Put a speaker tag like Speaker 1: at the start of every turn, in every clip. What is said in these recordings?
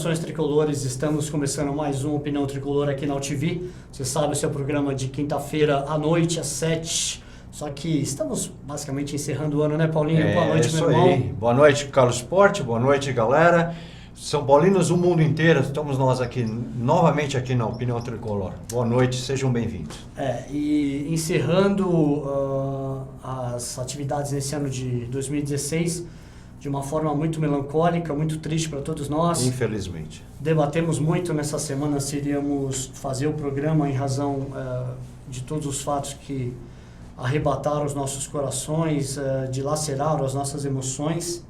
Speaker 1: Saudações tricolores, estamos começando mais um Opinião Tricolor aqui na UTV. Você sabe, o seu programa de quinta-feira à noite, às 7. Só que estamos basicamente encerrando o ano, né, Paulinho? Boa noite, meu irmão.
Speaker 2: Aí. Boa noite, Carlos Sport. Boa noite, galera. São Paulinos do mundo inteiro, estamos nós aqui, novamente aqui na Opinião Tricolor. Boa noite, sejam bem-vindos.
Speaker 1: E encerrando as atividades nesse ano de 2016, de uma forma muito melancólica, muito triste para todos nós.
Speaker 2: Infelizmente.
Speaker 1: Debatemos muito nessa semana se iríamos fazer o programa em razão de todos os fatos que arrebataram os nossos corações, dilaceraram as nossas emoções.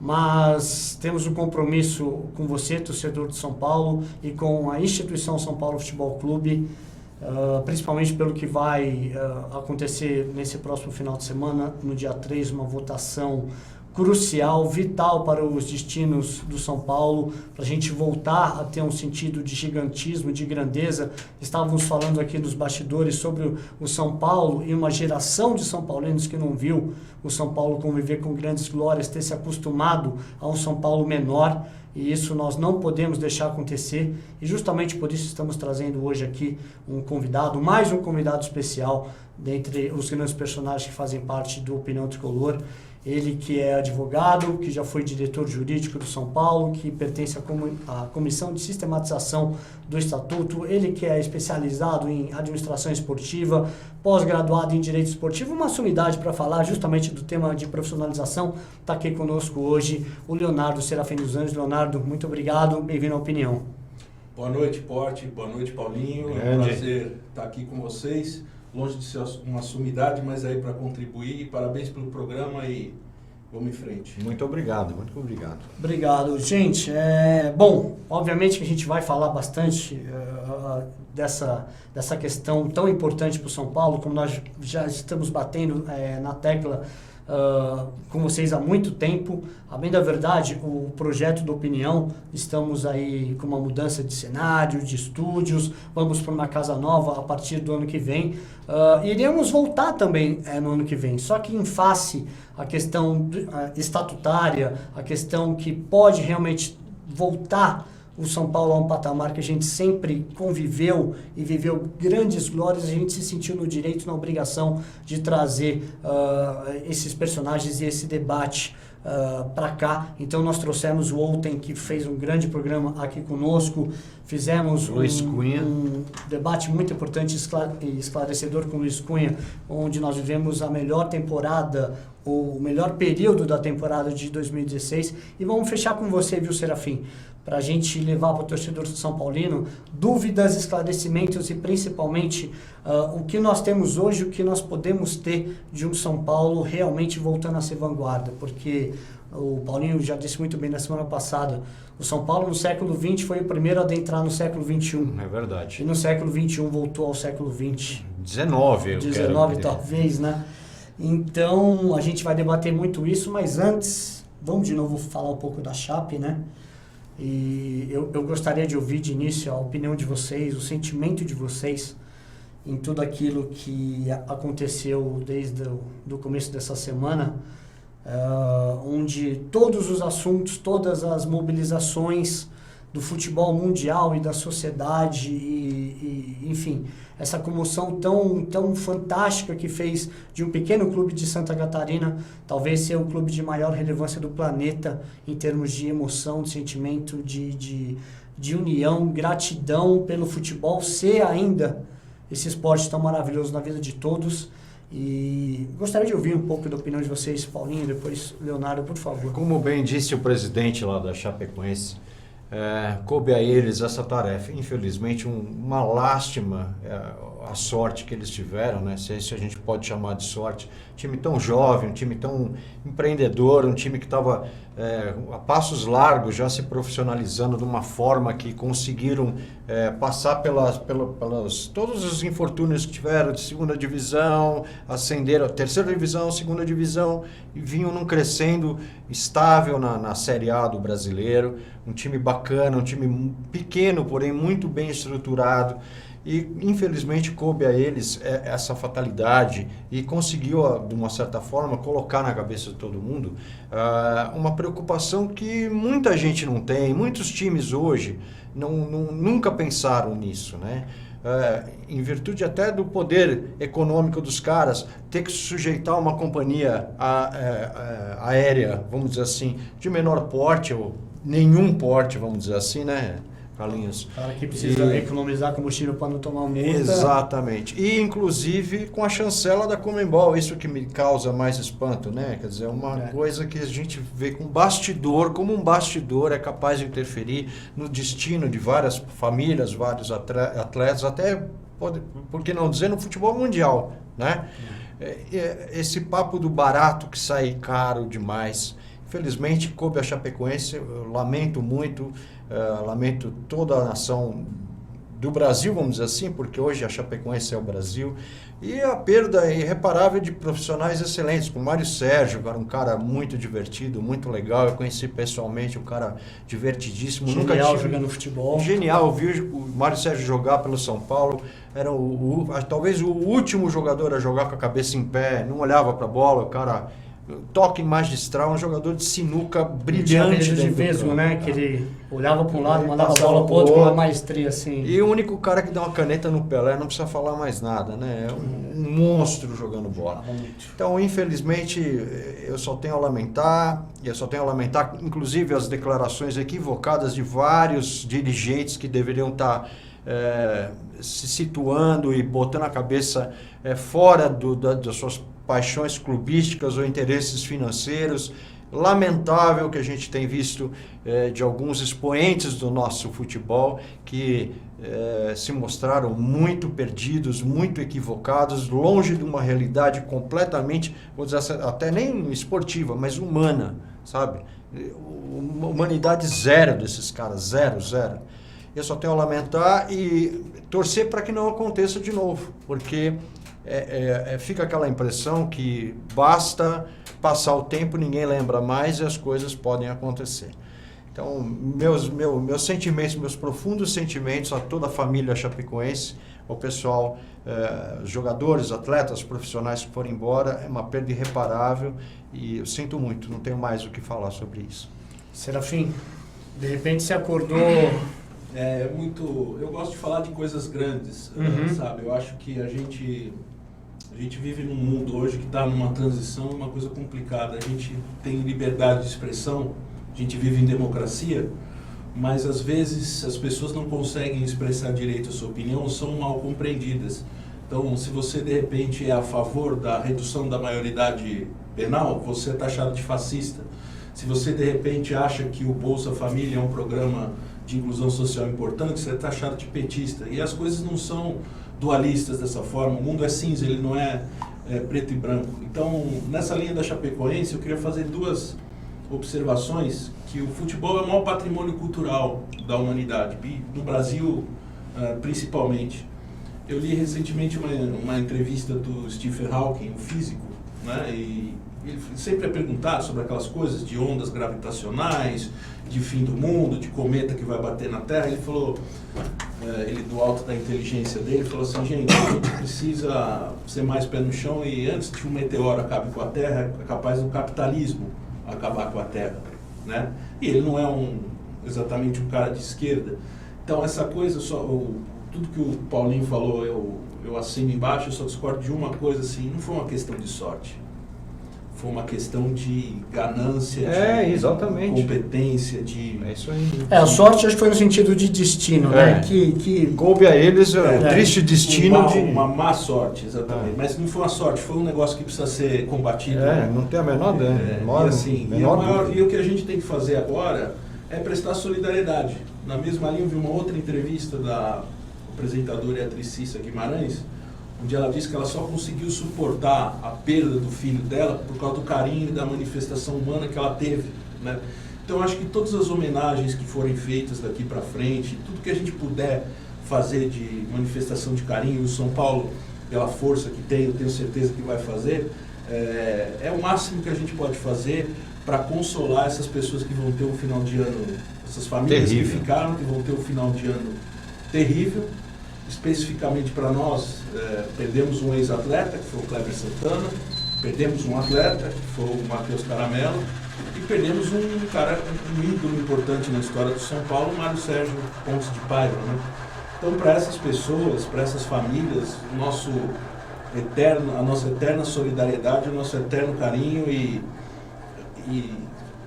Speaker 1: Mas temos um compromisso com você, torcedor de São Paulo, e com a instituição São Paulo Futebol Clube, principalmente pelo que vai acontecer nesse próximo final de semana, no dia 3, uma votação crucial, vital para os destinos do São Paulo, para a gente voltar a ter um sentido de gigantismo, de grandeza. Estávamos falando aqui nos bastidores sobre o São Paulo e uma geração de São Paulinos que não viu o São Paulo conviver com grandes glórias, ter se acostumado a um São Paulo menor, e isso nós não podemos deixar acontecer, e justamente por isso estamos trazendo hoje aqui um convidado, mais um convidado especial, dentre os grandes personagens que fazem parte do Opinião Tricolor. Ele que é advogado, que já foi diretor jurídico do São Paulo, que pertence à Comissão de Sistematização do Estatuto, ele que é especializado em administração esportiva, pós-graduado em Direito Esportivo, uma sumidade para falar justamente do tema de profissionalização. Está aqui conosco hoje o Leonardo Serafim dos Anjos. Leonardo, muito obrigado, bem-vindo à Opinião.
Speaker 3: Boa noite, Porte, boa noite, Paulinho, é um prazer estar aqui com vocês. Longe de ser uma sumidade, mas aí para contribuir. Parabéns pelo programa e vamos em frente.
Speaker 2: Muito obrigado, muito obrigado.
Speaker 1: Obrigado. Gente, bom, obviamente que a gente vai falar bastante dessa questão tão importante para o São Paulo, como nós já estamos batendo na tecla com vocês há muito tempo. A bem da verdade, o projeto da Opinião, estamos aí com uma mudança de cenário, de estúdios, vamos para uma casa nova a partir do ano que vem. Iremos voltar também no ano que vem, só que em face à questão estatutária, a questão que pode realmente voltar o São Paulo a um patamar que a gente sempre conviveu e viveu grandes glórias, a gente se sentiu no direito, na obrigação de trazer esses personagens e esse debate para cá. Então nós trouxemos o Outen, que fez um grande programa aqui conosco, fizemos um debate muito importante e esclarecedor com o Luiz Cunha, onde nós vivemos a melhor temporada, o melhor período da temporada de 2016, e vamos fechar com você, viu, Serafim? Para a gente levar para o torcedor São Paulino dúvidas, esclarecimentos e principalmente o que nós temos hoje, o que nós podemos ter de um São Paulo realmente voltando a ser vanguarda, porque o Paulinho já disse muito bem na semana passada, o São Paulo no século XX foi o primeiro a adentrar no século XXI.
Speaker 2: É verdade.
Speaker 1: E no século XXI voltou ao século XX.
Speaker 2: 19
Speaker 1: talvez, né? Então a gente vai debater muito isso, mas antes, vamos de novo falar um pouco da Chape, né? E eu gostaria de ouvir de início a opinião de vocês, o sentimento de vocês em tudo aquilo que aconteceu desde o começo dessa semana, onde todos os assuntos, todas as mobilizações do futebol mundial e da sociedade, enfim, essa comoção tão fantástica que fez de um pequeno clube de Santa Catarina, talvez ser o clube de maior relevância do planeta em termos de emoção, de sentimento, de união, gratidão pelo futebol ser ainda esse esporte tão maravilhoso na vida de todos. E gostaria de ouvir um pouco da opinião de vocês, Paulinho, depois Leonardo, por favor.
Speaker 2: Como bem disse o presidente lá da Chapecoense, coube a eles essa tarefa. Infelizmente, uma lástima a sorte que eles tiveram, né? Se a gente pode chamar de sorte. Um time tão jovem, um time tão empreendedor, um time que estava a passos largos já se profissionalizando de uma forma que conseguiram passar pelas todos os infortúnios que tiveram de segunda divisão, ascenderam a terceira divisão, segunda divisão, e vinham num crescendo estável na Série A do brasileiro. Um time bacana, um time pequeno, porém muito bem estruturado. E, infelizmente, coube a eles essa fatalidade e conseguiu, de uma certa forma, colocar na cabeça de todo mundo uma preocupação que muita gente não tem. Muitos times hoje nunca pensaram nisso, né? Em virtude até do poder econômico dos caras, ter que sujeitar uma companhia aérea, vamos dizer assim, de menor porte ou nenhum porte, vamos dizer assim, né? Carlinhos.
Speaker 1: Cara que precisa economizar combustível para não tomar multa.
Speaker 2: Exatamente. E, inclusive, com a chancela da Conmebol, isso que me causa mais espanto, né? Quer dizer, uma coisa que a gente vê com bastidor, como um bastidor é capaz de interferir no destino de várias famílias, vários atletas, até, por que não dizer, no futebol mundial, né? Esse papo do barato que sai caro demais. Infelizmente, coube a Chapecoense, eu lamento muito, lamento toda a nação do Brasil, vamos dizer assim, porque hoje a Chapecoense é o Brasil, e a perda irreparável de profissionais excelentes, como o Mário Sérgio, um cara muito divertido, muito legal, eu conheci pessoalmente, um cara divertidíssimo.
Speaker 1: Genial jogando futebol.
Speaker 2: Genial, eu vi o Mário Sérgio jogar pelo São Paulo, era talvez o último jogador a jogar com a cabeça em pé, não olhava para a bola, o cara... toque magistral, um jogador de sinuca brilhante
Speaker 1: de vesgo, né? Que ele olhava para um lado, mandava a bola para o outro com uma maestria assim.
Speaker 2: E o único cara que dá uma caneta no Pelé, não precisa falar mais nada, né? É um monstro jogando bola. Então, infelizmente, eu só tenho a lamentar, inclusive as declarações equivocadas de vários dirigentes que deveriam estar se situando e botando a cabeça fora das suas paixões clubísticas ou interesses financeiros. Lamentável que a gente tem visto de alguns expoentes do nosso futebol que se mostraram muito perdidos, muito equivocados, longe de uma realidade completamente, vou dizer até nem esportiva, mas humana, sabe? Humanidade zero desses caras, zero. Eu só tenho a lamentar e torcer para que não aconteça de novo, porque fica aquela impressão que basta passar o tempo, ninguém lembra mais e as coisas podem acontecer. Então, meus sentimentos, meus profundos sentimentos a toda a família chapecoense, ao pessoal, jogadores, atletas, profissionais que foram embora, é uma perda irreparável e eu sinto muito, não tenho mais o que falar sobre isso.
Speaker 1: Serafim, de repente você acordou...
Speaker 3: Eu gosto de falar de coisas grandes, sabe? Eu acho que a gente vive num mundo hoje que está numa transição, uma coisa complicada. A gente tem liberdade de expressão, a gente vive em democracia, mas às vezes as pessoas não conseguem expressar direito a sua opinião, são mal compreendidas. Então, se você de repente é a favor da redução da maioridade penal, você é taxado de fascista. Se você de repente acha que o Bolsa Família é um programa de inclusão social importante, você é taxado de petista. E as coisas não são dualistas dessa forma, o mundo é cinza, ele não é preto e branco. Então, nessa linha da Chapecoense, eu queria fazer duas observações, que o futebol é o maior patrimônio cultural da humanidade, e no Brasil principalmente. Eu li recentemente uma entrevista do Stephen Hawking, um físico, né, e ele sempre é perguntado sobre aquelas coisas de ondas gravitacionais, de fim do mundo, de cometa que vai bater na Terra. Ele falou, ele do alto da inteligência dele, falou assim, gente, a gente precisa ser mais pé no chão e antes que um meteoro acabe com a Terra, é capaz do capitalismo acabar com a Terra, né? E ele não é exatamente um cara de esquerda. Então essa coisa, tudo que o Paulinho falou, eu assino embaixo, eu só discordo de uma coisa, assim, não foi uma questão de sorte. Foi uma questão de ganância, de
Speaker 2: exatamente.
Speaker 3: Competência, de...
Speaker 2: É isso aí.
Speaker 1: A sorte acho que foi no sentido de destino, né? Que
Speaker 2: coube a eles o triste destino
Speaker 3: uma má sorte, exatamente. Mas não foi uma sorte, foi um negócio que precisa ser combatido.
Speaker 2: Não tem a menor ideia.
Speaker 3: E o que a gente tem que fazer agora é prestar solidariedade. Na mesma linha, eu vi uma outra entrevista da apresentadora e atriz Cissa Guimarães, onde ela disse que ela só conseguiu suportar a perda do filho dela por causa do carinho e da manifestação humana que ela teve, né? Então acho que todas as homenagens que forem feitas daqui para frente, tudo que a gente puder fazer de manifestação de carinho, o São Paulo, pela força que tem, eu tenho certeza que vai fazer, é o máximo que a gente pode fazer para consolar essas pessoas que vão ter um final de ano, essas famílias terrível. Que ficaram, que vão ter um final de ano terrível. Especificamente para nós, perdemos um ex-atleta, que foi o Kleber Santana, perdemos um atleta, que foi o Matheus Caramelo, e perdemos um ídolo importante na história do São Paulo, o Mário Sérgio Pontes de Paiva, né? Então, para essas pessoas, para essas famílias, a nossa eterna solidariedade, o nosso eterno carinho e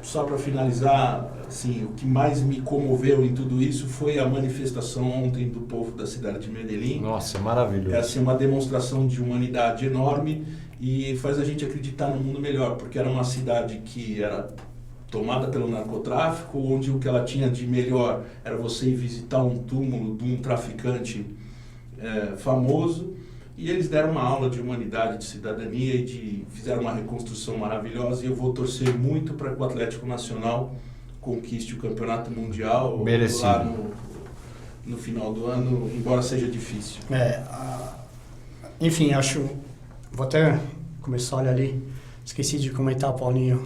Speaker 3: só para finalizar, assim, o que mais me comoveu em tudo isso foi a manifestação ontem do povo da cidade de Medellín.
Speaker 2: Nossa, maravilhoso.
Speaker 3: É assim, uma demonstração de humanidade enorme e faz a gente acreditar no mundo melhor, porque era uma cidade que era tomada pelo narcotráfico, onde o que ela tinha de melhor era você ir visitar um túmulo de um traficante famoso, e eles deram uma aula de humanidade, de cidadania e fizeram uma reconstrução maravilhosa, e eu vou torcer muito para que o Atlético Nacional conquiste o campeonato mundial
Speaker 2: merecido
Speaker 3: lá no final do ano, embora seja difícil.
Speaker 1: Enfim, vou até começar, olha ali, esqueci de comentar, Paulinho,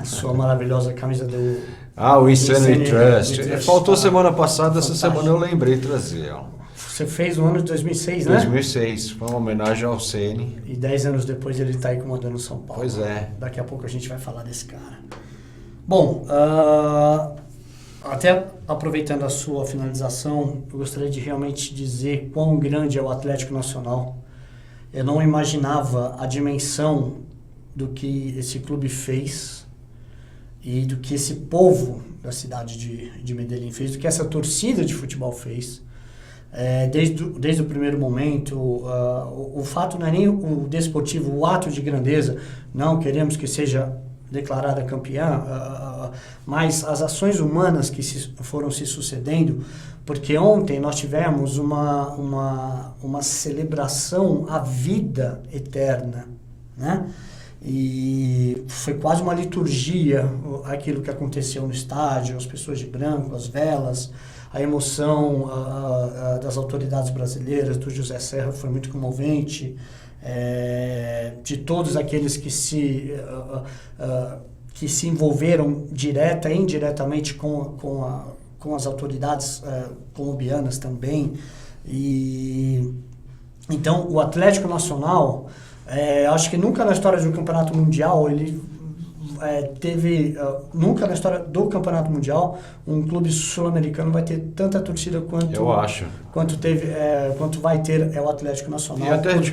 Speaker 1: sua maravilhosa camisa do...
Speaker 2: o Insanity Trust. Faltou semana passada,
Speaker 1: fantástico.
Speaker 2: Essa semana eu lembrei de trazer.
Speaker 1: Você fez no ano de 2006, né?
Speaker 2: 2006, foi uma homenagem ao Ceni.
Speaker 1: E 10 anos depois ele está aí comandando São Paulo.
Speaker 2: Pois é.
Speaker 1: Daqui a pouco a gente vai falar desse cara. Bom, até aproveitando a sua finalização, eu gostaria de realmente dizer quão grande é o Atlético Nacional. Eu não imaginava a dimensão do que esse clube fez e do que esse povo da cidade de Medellín fez, do que essa torcida de futebol fez. Desde o primeiro momento, o fato não é nem o desportivo, o ato de grandeza, não queremos que seja declarada campeã, mas as ações humanas que foram se sucedendo, porque ontem nós tivemos uma celebração à vida eterna, né? E foi quase uma liturgia aquilo que aconteceu no estádio, as pessoas de branco, as velas, a emoção das autoridades brasileiras, do José Serra foi muito comovente, de todos aqueles que se envolveram direta e indiretamente com as autoridades colombianas também. E então o Atlético Nacional, acho que nunca na história do Campeonato Mundial nunca na história do Campeonato Mundial um clube sul-americano vai ter tanta torcida quanto vai ter o Atlético Nacional.
Speaker 2: E até de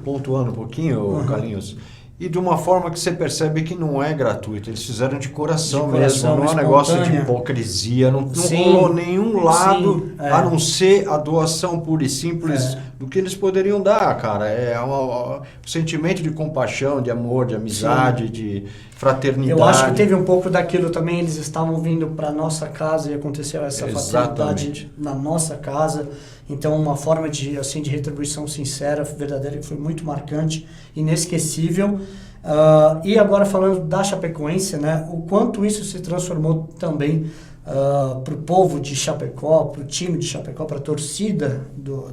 Speaker 2: pontuando um pouquinho, Carlinhos, e de uma forma que você percebe que não é gratuito, eles fizeram de coração mesmo, não é um negócio de hipocrisia, não rolou nenhum lado, a não ser a doação pura e simples do que eles poderiam dar, cara. Um sentimento de compaixão, de amor, de amizade, de fraternidade.
Speaker 1: Eu acho que teve um pouco daquilo também, eles estavam vindo para nossa casa e aconteceu essa fraternidade na nossa casa. Então, uma forma de retribuição sincera, verdadeira, que foi muito marcante, inesquecível. E agora falando da Chapecoense, né, o quanto isso se transformou também para o povo de Chapecó, para o time de Chapecó, para a torcida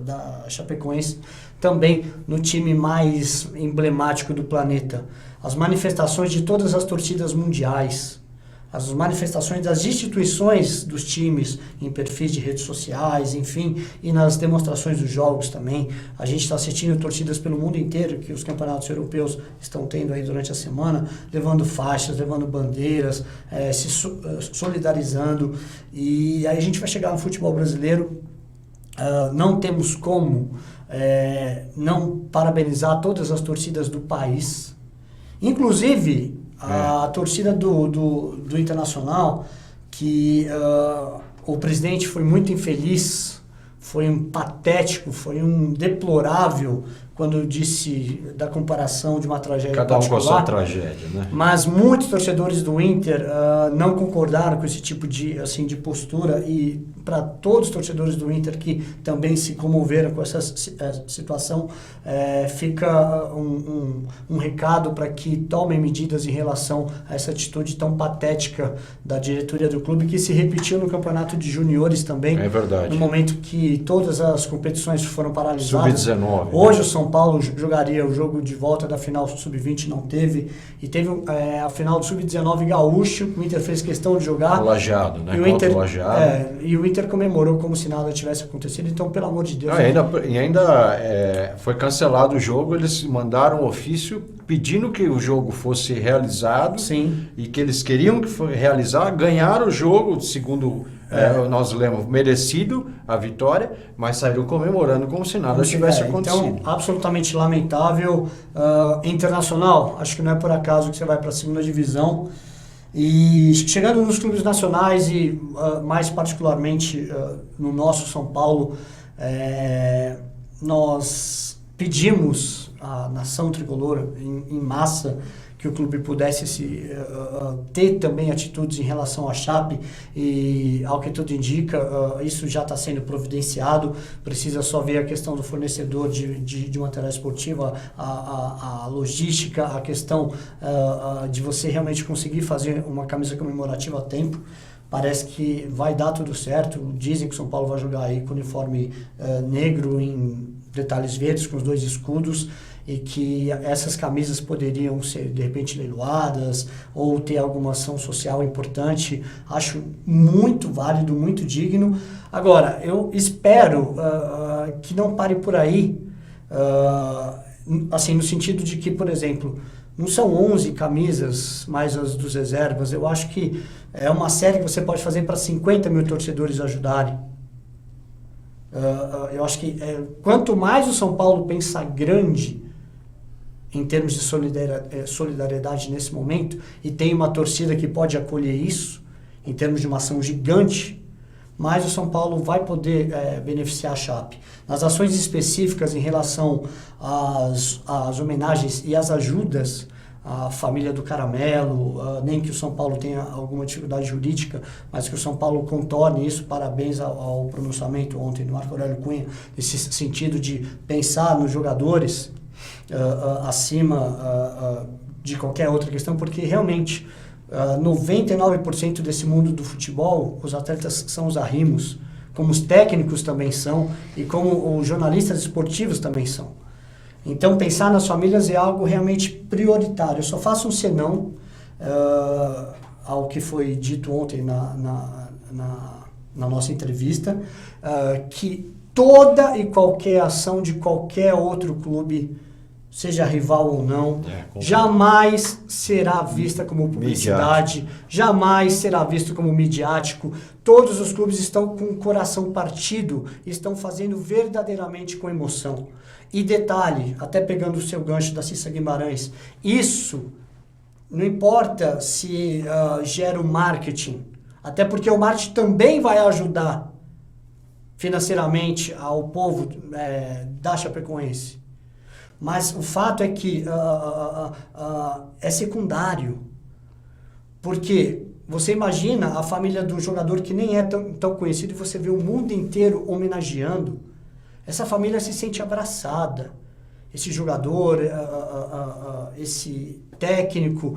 Speaker 1: da Chapecoense, também no time mais emblemático do planeta. As manifestações de todas as torcidas mundiais, as manifestações das instituições dos times em perfis de redes sociais, enfim, e nas demonstrações dos jogos também. A gente está assistindo torcidas pelo mundo inteiro, que os campeonatos europeus estão tendo aí durante a semana, levando faixas, levando bandeiras, se solidarizando. E aí a gente vai chegar no futebol brasileiro, não temos como não parabenizar todas as torcidas do país, inclusive a torcida do Internacional, que o presidente foi muito infeliz, foi um patético, foi um deplorável quando eu disse da comparação de uma tragédia
Speaker 2: Cada um com a sua
Speaker 1: particular.
Speaker 2: tragédia, né?
Speaker 1: Mas muitos torcedores do Inter não concordaram com esse tipo de postura, e para todos os torcedores do Inter que também se comoveram com essa situação, fica um recado para que tomem medidas em relação a essa atitude tão patética da diretoria do clube, que se repetiu no campeonato de juniores também.
Speaker 2: É verdade.
Speaker 1: No momento que todas as competições foram paralisadas.
Speaker 2: Sub-19.
Speaker 1: Hoje o São Paulo jogaria o jogo de volta da final Sub-20, não teve. E teve a final do Sub-19 gaúcho, o Inter fez questão de jogar.
Speaker 2: Lajeado, né?
Speaker 1: E o Inter,
Speaker 2: Lajeado.
Speaker 1: e o Inter comemorou como se nada tivesse acontecido. Então, pelo amor de Deus.
Speaker 2: Ainda foi cancelado o jogo, eles mandaram um ofício pedindo que o jogo fosse realizado.
Speaker 1: Sim.
Speaker 2: E que eles queriam que fosse realizar, ganharam o jogo, segundo nós lemos, merecido a vitória, mas saíram comemorando como se nada tivesse acontecido.
Speaker 1: Então, absolutamente lamentável. Internacional, acho que não é por acaso que você vai para a segunda divisão. E chegando nos clubes nacionais e mais particularmente no nosso São Paulo, nós pedimos à nação tricolor em massa que o clube pudesse ter também atitudes em relação à Chape, e ao que tudo indica, isso já está sendo providenciado. Precisa só ver a questão do fornecedor de material esportivo, a logística, a questão de você realmente conseguir fazer uma camisa comemorativa a tempo. Parece que vai dar tudo certo. Dizem que o São Paulo vai jogar aí com uniforme negro em detalhes verdes, com os 2 escudos, e que essas camisas poderiam ser, de repente, leiloadas ou ter alguma ação social importante. Acho muito válido, muito digno. Agora, eu espero que não pare por aí, assim, no sentido de que, por exemplo, não são 11 camisas, mais as dos reservas. Eu acho que é uma série que você pode fazer para 50 mil torcedores ajudarem. Eu acho que quanto mais o São Paulo pensar grande em termos de solidariedade nesse momento, e tem uma torcida que pode acolher isso, em termos de uma ação gigante, mais o São Paulo vai poder beneficiar a Chape. Nas ações específicas em relação às homenagens e às ajudas à família do Caramelo, nem que o São Paulo tenha alguma dificuldade jurídica, mas que o São Paulo contorne isso. Parabéns ao pronunciamento ontem do Marco Aurélio Cunha, nesse sentido de pensar nos jogadores acima de qualquer outra questão, porque realmente 99% desse mundo do futebol, os atletas são os arrimos, como os técnicos também são, e como os jornalistas esportivos também são. Então, pensar nas famílias é algo realmente prioritário. Eu só faço um senão ao que foi dito ontem na nossa entrevista, que toda e qualquer ação de qualquer outro clube, seja rival ou não, jamais será vista como publicidade, jamais será visto como midiático. Todos os clubes estão com o coração partido, estão fazendo verdadeiramente com emoção. E detalhe, até pegando o seu gancho da Cissa Guimarães, isso não importa se gera o marketing, até porque o marketing também vai ajudar financeiramente ao povo da Chapecoense. Mas o fato é que é secundário, porque você imagina a família do jogador que nem é tão conhecido, e você vê o mundo inteiro homenageando. Essa família se sente abraçada. Esse jogador, esse técnico,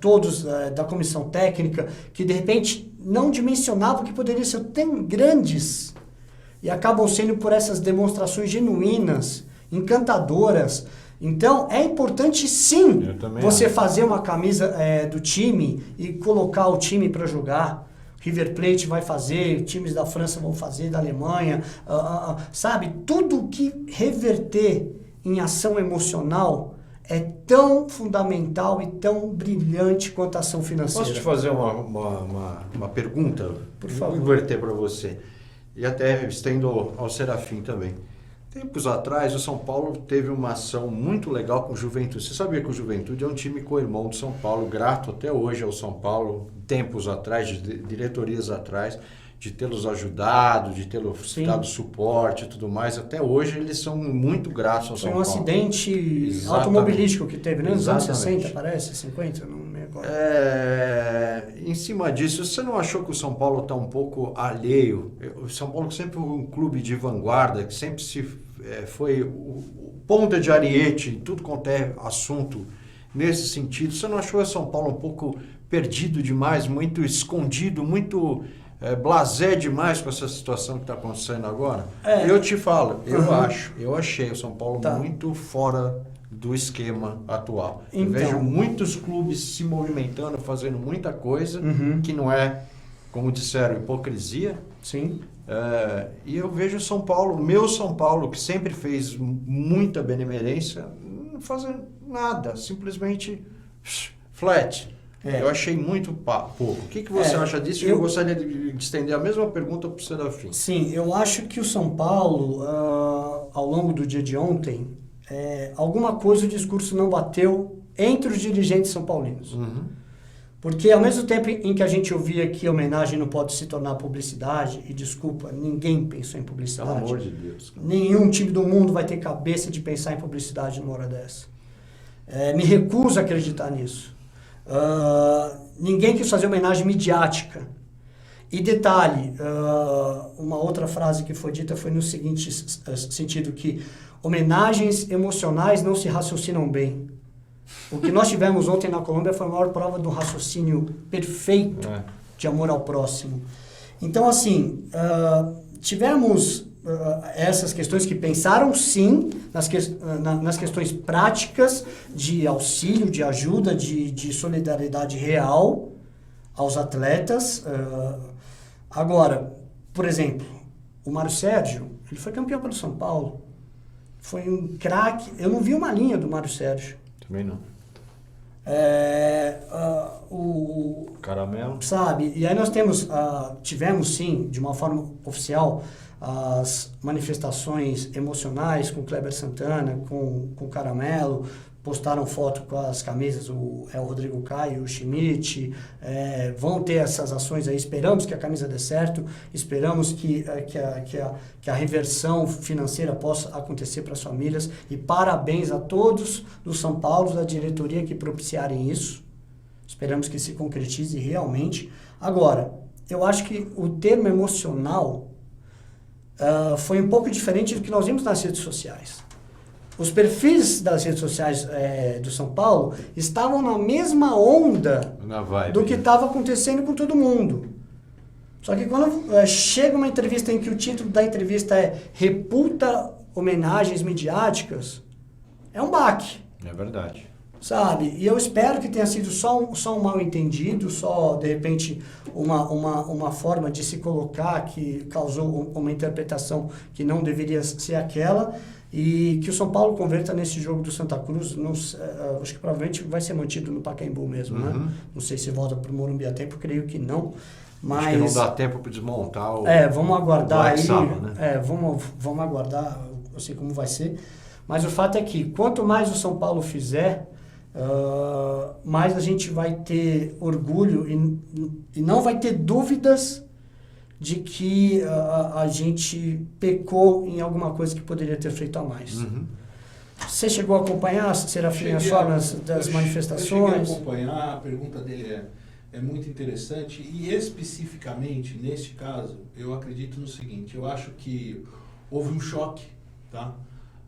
Speaker 1: todos da comissão técnica, que de repente não dimensionavam que poderiam ser tão grandes, e acabam sendo por essas demonstrações genuínas, encantadoras. Então, é importante sim você fazer uma camisa do time e colocar o time para jogar. River Plate vai fazer, times da França vão fazer, da Alemanha, sabe? Tudo que reverter em ação emocional é tão fundamental e tão brilhante quanto a ação financeira.
Speaker 2: Posso te fazer uma pergunta?
Speaker 1: Por favor.
Speaker 2: Vou inverter para você. E até estendo ao Serafim também. Tempos atrás, o São Paulo teve uma ação muito legal com o Juventude. Você sabia que o Juventude é um time co-irmão do São Paulo, grato até hoje ao São Paulo, tempos atrás, de diretorias atrás, de tê-los ajudado, de tê-los
Speaker 1: Sim.
Speaker 2: dado suporte e tudo mais. Até hoje eles são muito gratos ao São
Speaker 1: Foi um
Speaker 2: Paulo.
Speaker 1: acidente
Speaker 2: Exatamente.
Speaker 1: automobilístico que teve, né? Nos anos
Speaker 2: Exatamente.
Speaker 1: 60, parece, 50, não me recordo.
Speaker 2: Em cima disso, você não achou que o São Paulo está um pouco alheio? O São Paulo sempre foi um clube de vanguarda, que sempre foi o ponta de ariete em tudo quanto é assunto nesse sentido. Você não achou o São Paulo um pouco perdido demais, muito escondido, muito blasé demais com essa situação que está acontecendo agora? Eu te falo, eu achei o São Paulo muito fora do esquema atual.
Speaker 1: Então,
Speaker 2: eu vejo muitos clubes se movimentando, fazendo muita coisa, que não é, como disseram, hipocrisia.
Speaker 1: Sim.
Speaker 2: E eu vejo o São Paulo, o meu São Paulo, que sempre fez muita benemerência, não fazendo nada, simplesmente flat. Eu achei muito pouco. O que você acha disso? Eu gostaria de estender a mesma pergunta para o Serafim.
Speaker 1: Sim, eu acho que o São Paulo, ao longo do dia de ontem, alguma coisa o discurso não bateu entre os dirigentes são paulinos. Porque ao mesmo tempo em que a gente ouvia que a homenagem não pode se tornar publicidade, e desculpa, ninguém pensou em publicidade.
Speaker 2: Pelo amor de Deus.
Speaker 1: Nenhum time do mundo vai ter cabeça de pensar em publicidade numa hora dessa. Me recuso a acreditar nisso. Ninguém quis fazer homenagem midiática. E detalhe, uma outra frase que foi dita foi no seguinte sentido, que homenagens emocionais não se raciocinam bem. O que nós tivemos ontem na Colômbia foi a maior prova de um raciocínio perfeito de amor ao próximo. Então, assim, tivemos essas questões que pensaram, sim, nas questões práticas de auxílio, de ajuda, de solidariedade real aos atletas. Agora, por exemplo, o Mário Sérgio, ele foi campeão pelo São Paulo, foi um craque. Eu não vi uma linha do Mário Sérgio.
Speaker 2: Também não.
Speaker 1: O
Speaker 2: Caramelo.
Speaker 1: Sabe? E aí nós tivemos sim, de uma forma oficial, as manifestações emocionais com o Kleber Santana, com o Caramelo, postaram foto com as camisas, o Rodrigo Caio, o Schmidt, vão ter essas ações aí, esperamos que a camisa dê certo, esperamos que a reversão financeira possa acontecer para as famílias, e parabéns a todos do São Paulo, da diretoria que propiciarem isso, esperamos que se concretize realmente. Agora, eu acho que o termo emocional foi um pouco diferente do que nós vimos nas redes sociais. Os perfis das redes sociais do São Paulo estavam na mesma onda do que estava acontecendo com todo mundo. Só que quando chega uma entrevista em que o título da entrevista é "Reputa homenagens midiáticas", é um baque.
Speaker 2: É verdade.
Speaker 1: Sabe? E eu espero que tenha sido só um mal entendido, só, de repente, uma forma de se colocar que causou uma interpretação que não deveria ser aquela, e que o São Paulo converta nesse jogo do Santa Cruz. Acho que provavelmente vai ser mantido no Pacaembu mesmo, né? Não sei se volta para o Morumbi a tempo, creio que não. Mas
Speaker 2: acho que não dá tempo para desmontar o
Speaker 1: vamos aguardar aí.
Speaker 2: Saba, né?
Speaker 1: Vamos aguardar, assim como vai ser. Mas o fato é que quanto mais o São Paulo fizer, mais a gente vai ter orgulho e não vai ter dúvidas de que a gente pecou em alguma coisa que poderia ter feito a mais. Você chegou a acompanhar, Serafim, as formas das manifestações?
Speaker 3: Eu cheguei a acompanhar, a pergunta dele é muito interessante, e especificamente, neste caso, eu acredito no seguinte: eu acho que houve um choque, tá?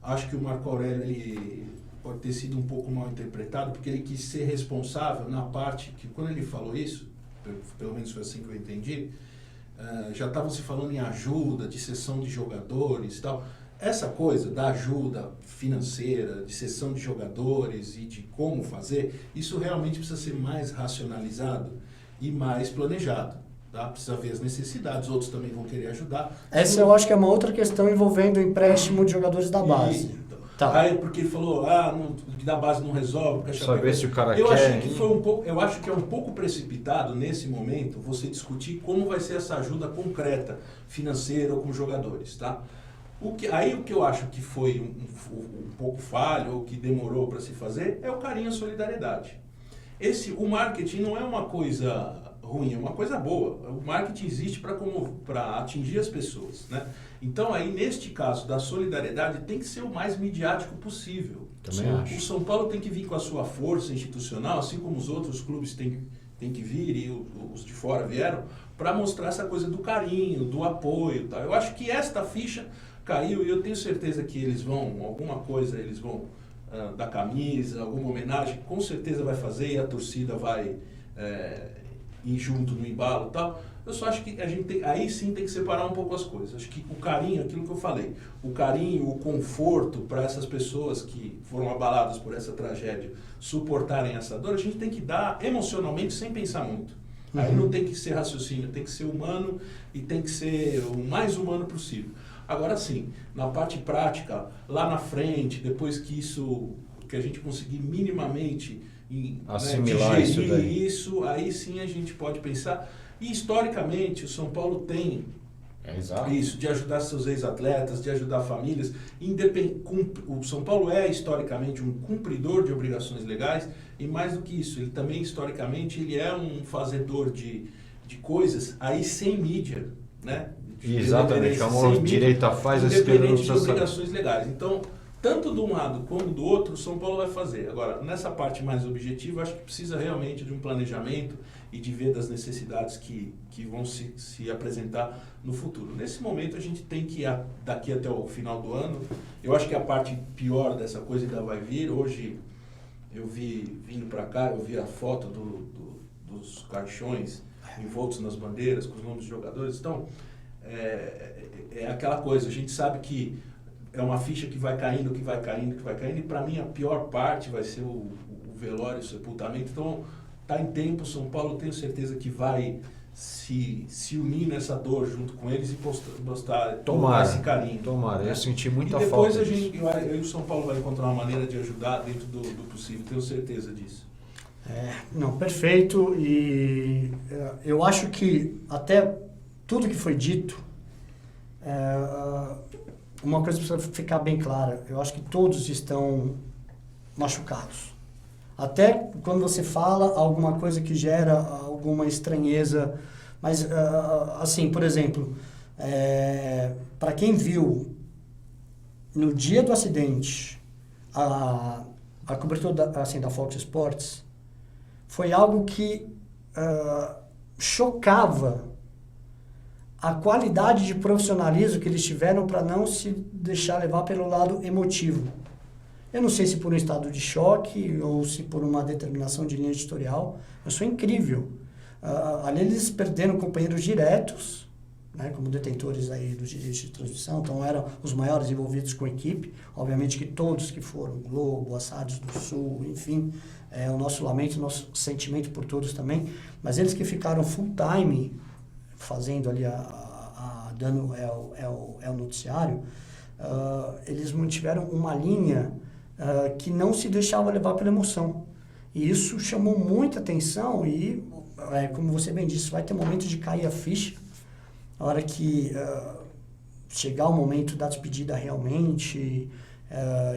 Speaker 3: Acho que o Marco Aurélio, ele pode ter sido um pouco mal interpretado, porque ele quis ser responsável na parte que, quando ele falou isso, pelo menos foi assim que eu entendi, já estavam se falando em ajuda, de cessão de jogadores e tal. Essa coisa da ajuda financeira, de cessão de jogadores e de como fazer, isso realmente precisa ser mais racionalizado e mais planejado. Tá? Precisa ver as necessidades, outros também vão querer ajudar.
Speaker 1: Essa eu acho que é uma outra questão envolvendo o empréstimo de jogadores da base.
Speaker 3: Tá. Aí porque ele falou, que da base não resolve.
Speaker 2: Saber se o cara
Speaker 3: eu
Speaker 2: quer.
Speaker 3: Eu acho que é um pouco precipitado nesse momento você discutir como vai ser essa ajuda concreta, financeira ou com jogadores, tá? O que eu acho que foi um pouco falho ou que demorou para se fazer é o carinho e a solidariedade. O marketing não é uma coisa ruim, é uma coisa boa. O marketing existe para atingir as pessoas, né? Então, aí, neste caso da solidariedade, tem que ser o mais midiático possível.
Speaker 2: Também acho.
Speaker 3: O São Paulo tem que vir com a sua força institucional, assim como os outros clubes têm que vir, e os de fora vieram, para mostrar essa coisa do carinho, do apoio. Tá? Eu acho que esta ficha caiu, e eu tenho certeza que eles vão, alguma coisa eles vão dar camisa, alguma homenagem, com certeza vai fazer, e a torcida vai ir junto no embalo e tal. Eu só acho que a gente aí sim tem que separar um pouco as coisas. Acho que o carinho, aquilo que eu falei, o carinho, o conforto para essas pessoas que foram abaladas por essa tragédia suportarem essa dor, a gente tem que dar emocionalmente sem pensar muito. Aí não tem que ser raciocínio, tem que ser humano e tem que ser o mais humano possível. Agora sim, na parte prática, lá na frente, depois que a gente conseguir minimamente
Speaker 2: assimilar
Speaker 3: isso, aí sim a gente pode pensar. E historicamente o São Paulo tem isso, de ajudar seus ex-atletas, de ajudar famílias. O São Paulo é historicamente um cumpridor de obrigações legais, e mais do que isso, ele também historicamente ele é um fazedor de coisas aí sem mídia, né?
Speaker 2: Exatamente, como a direita faz, a esquerda não
Speaker 3: independente de obrigações legais. Então, tanto de um lado como do outro, o São Paulo vai fazer. Agora, nessa parte mais objetiva, acho que precisa realmente de um planejamento e de ver das necessidades que vão se apresentar no futuro. Nesse momento, a gente tem que ir daqui até o final do ano. Eu acho que a parte pior dessa coisa ainda vai vir. Hoje, eu vindo para cá, eu vi a foto dos caixões envoltos nas bandeiras, com os nomes dos jogadores. Então, é aquela coisa, a gente sabe que é uma ficha que vai caindo, e para mim a pior parte vai ser o velório, o sepultamento. Então, está em tempo, São Paulo, tenho certeza que vai se unir nessa dor junto com eles e mostrar esse carinho.
Speaker 2: Tomara,
Speaker 3: né?
Speaker 2: eu senti muita
Speaker 3: falta. E depois
Speaker 2: falta
Speaker 3: eu e o São Paulo vai encontrar uma maneira de ajudar dentro do possível, tenho certeza disso.
Speaker 1: Não, perfeito, e eu acho que até tudo que foi dito, uma coisa precisa ficar bem clara, eu acho que todos estão machucados. Até quando você fala alguma coisa que gera alguma estranheza, mas assim, por exemplo, para quem viu no dia do acidente a cobertura da Fox Sports, foi algo que chocava a qualidade de profissionalismo que eles tiveram para não se deixar levar pelo lado emotivo. Eu não sei se por um estado de choque ou se por uma determinação de linha editorial, mas foi incrível. Ali eles perderam companheiros diretos, né, como detentores aí dos direitos de transmissão, então eram os maiores envolvidos com a equipe. Obviamente que todos que foram, Globo, as rádios do Sul, enfim, o nosso lamento, o nosso sentimento por todos também, mas eles que ficaram full time fazendo ali dando o noticiário, eles mantiveram uma linha que não se deixava levar pela emoção. E isso chamou muita atenção e, como você bem disse, vai ter momento de cair a ficha, a hora que chegar o momento da despedida realmente,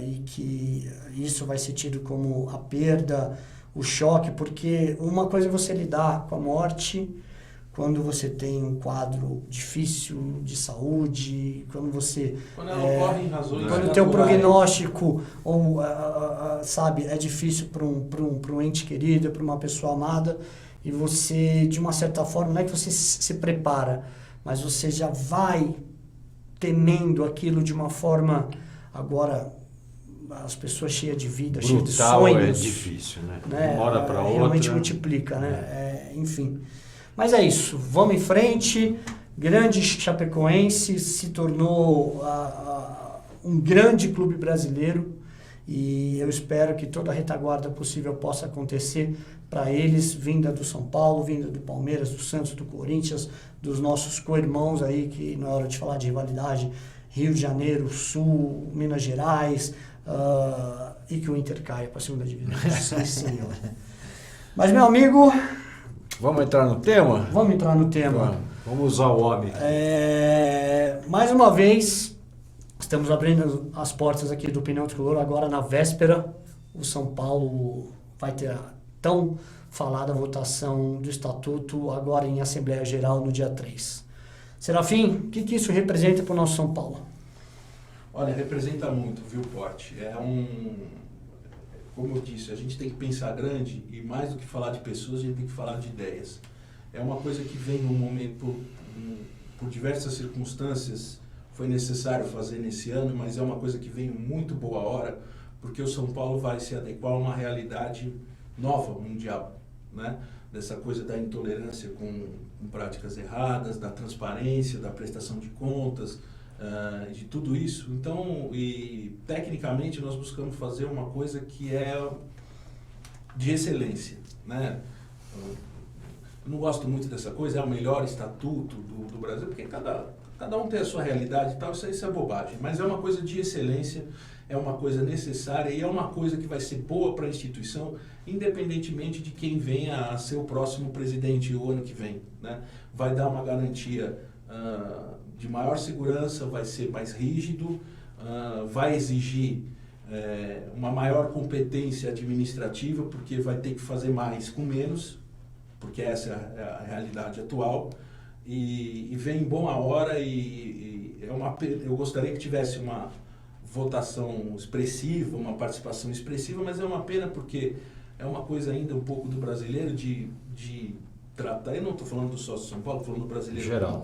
Speaker 1: e que isso vai ser tido como a perda, o choque, porque uma coisa é você lidar com a morte quando você tem um quadro difícil de saúde, quando você...
Speaker 3: Quando ela ocorre em razões
Speaker 1: quando o teu prognóstico, ou, sabe, é difícil para um ente querido, para uma pessoa amada, e você, de uma certa forma, não é que você se prepara, mas você já vai temendo aquilo de uma forma, agora, as pessoas cheias de vida, cheias de sonhos.
Speaker 2: É difícil, né? De uma hora para outra.
Speaker 1: Realmente multiplica, né? Enfim. Mas é isso, vamos em frente. Grande Chapecoense se tornou um grande clube brasileiro e eu espero que toda a retaguarda possível possa acontecer para eles, vinda do São Paulo, vinda do Palmeiras, do Santos, do Corinthians, dos nossos co-irmãos aí, que na hora de falar de rivalidade, Rio de Janeiro, Sul, Minas Gerais, e que o Inter caia para a segunda divisão. Sim, senhor. Mas, meu amigo...
Speaker 2: Vamos entrar no tema?
Speaker 1: Vamos entrar no tema.
Speaker 2: Vamos usar o homem.
Speaker 1: Mais uma vez, estamos abrindo as portas aqui do Opinião Tricolor. Agora, na véspera, o São Paulo vai ter tão falada votação do Estatuto agora em Assembleia Geral no dia 3. Serafim, o que isso representa para o nosso São Paulo?
Speaker 3: Olha, representa muito, viu, Porte? Como eu disse, a gente tem que pensar grande e mais do que falar de pessoas, a gente tem que falar de ideias. É uma coisa que vem num momento, por diversas circunstâncias, foi necessário fazer nesse ano, mas é uma coisa que vem muito boa hora, porque o São Paulo vai se adequar a uma realidade nova, mundial, né? Dessa coisa da intolerância com práticas erradas, da transparência, da prestação de contas, de tudo isso. Então, tecnicamente, nós buscamos fazer uma coisa que é de excelência, né? Eu não gosto muito dessa coisa, é o melhor estatuto do Brasil, porque cada um tem a sua realidade e tal, isso é bobagem, mas é uma coisa de excelência, é uma coisa necessária e é uma coisa que vai ser boa para a instituição, independentemente de quem venha a ser o próximo presidente o ano que vem, né? Vai dar uma garantia de maior segurança, vai ser mais rígido, vai exigir uma maior competência administrativa, porque vai ter que fazer mais com menos, porque essa é a realidade atual, e vem em boa hora eu gostaria que tivesse uma votação expressiva, uma participação expressiva, mas é uma pena porque é uma coisa ainda um pouco do brasileiro de tratar, eu não estou falando do sócio de São Paulo, estou falando do brasileiro
Speaker 2: geral,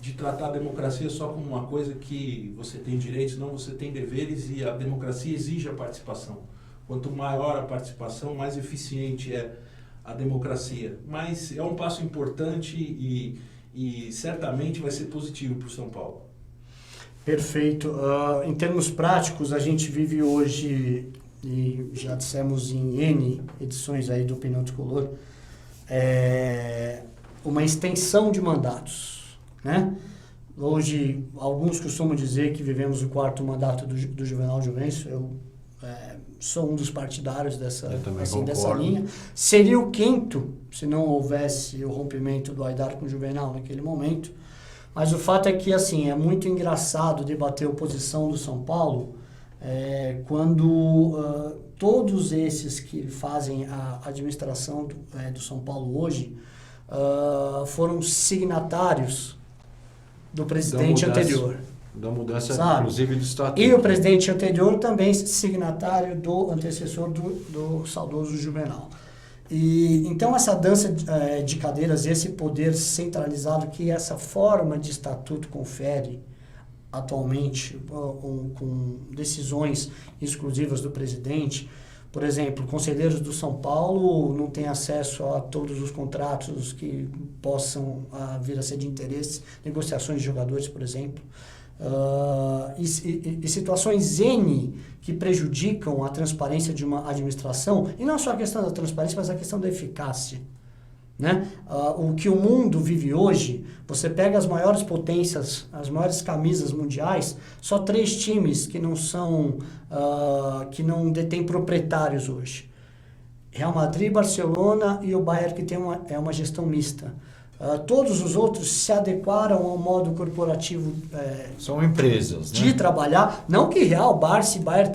Speaker 3: de tratar a democracia só como uma coisa que você tem direitos, não, você tem deveres e a democracia exige a participação. Quanto maior a participação, mais eficiente é a democracia. Mas é um passo importante e certamente vai ser positivo para o São Paulo.
Speaker 1: Perfeito. Em termos práticos, a gente vive hoje, e já dissemos em N edições aí do Opinião Tricolor, uma extensão de mandatos, né? Hoje, alguns costumam dizer que vivemos o 4º mandato do Juvenal Juvencio. Eu sou um dos partidários dessa linha. Seria o 5º, se não houvesse o rompimento do Aidar com o Juvenal naquele momento. Mas o fato é que, assim, é muito engraçado debater a oposição do São Paulo quando todos esses que fazem a administração do São Paulo hoje foram signatários do presidente anterior.
Speaker 2: Da mudança,
Speaker 1: sabe?
Speaker 2: Inclusive, do estatuto.
Speaker 1: E o presidente anterior também signatário do antecessor do saudoso Juvenal. E então essa dança de cadeiras, esse poder centralizado que essa forma de estatuto confere atualmente com decisões exclusivas do presidente. Por exemplo, conselheiros do São Paulo não têm acesso a todos os contratos que possam vir a ser de interesse, negociações de jogadores, por exemplo. E situações N que prejudicam a transparência de uma administração, e não só a questão da transparência, mas a questão da eficácia, né? O que o mundo vive hoje, você pega as maiores potências, as maiores camisas mundiais, só 3 times que não detêm proprietários hoje: Real Madrid, Barcelona e o Bayern, que tem uma gestão mista. Todos os outros se adequaram ao modo corporativo
Speaker 2: são empresas,
Speaker 1: de trabalhar. Não que Real, Barça e Bayern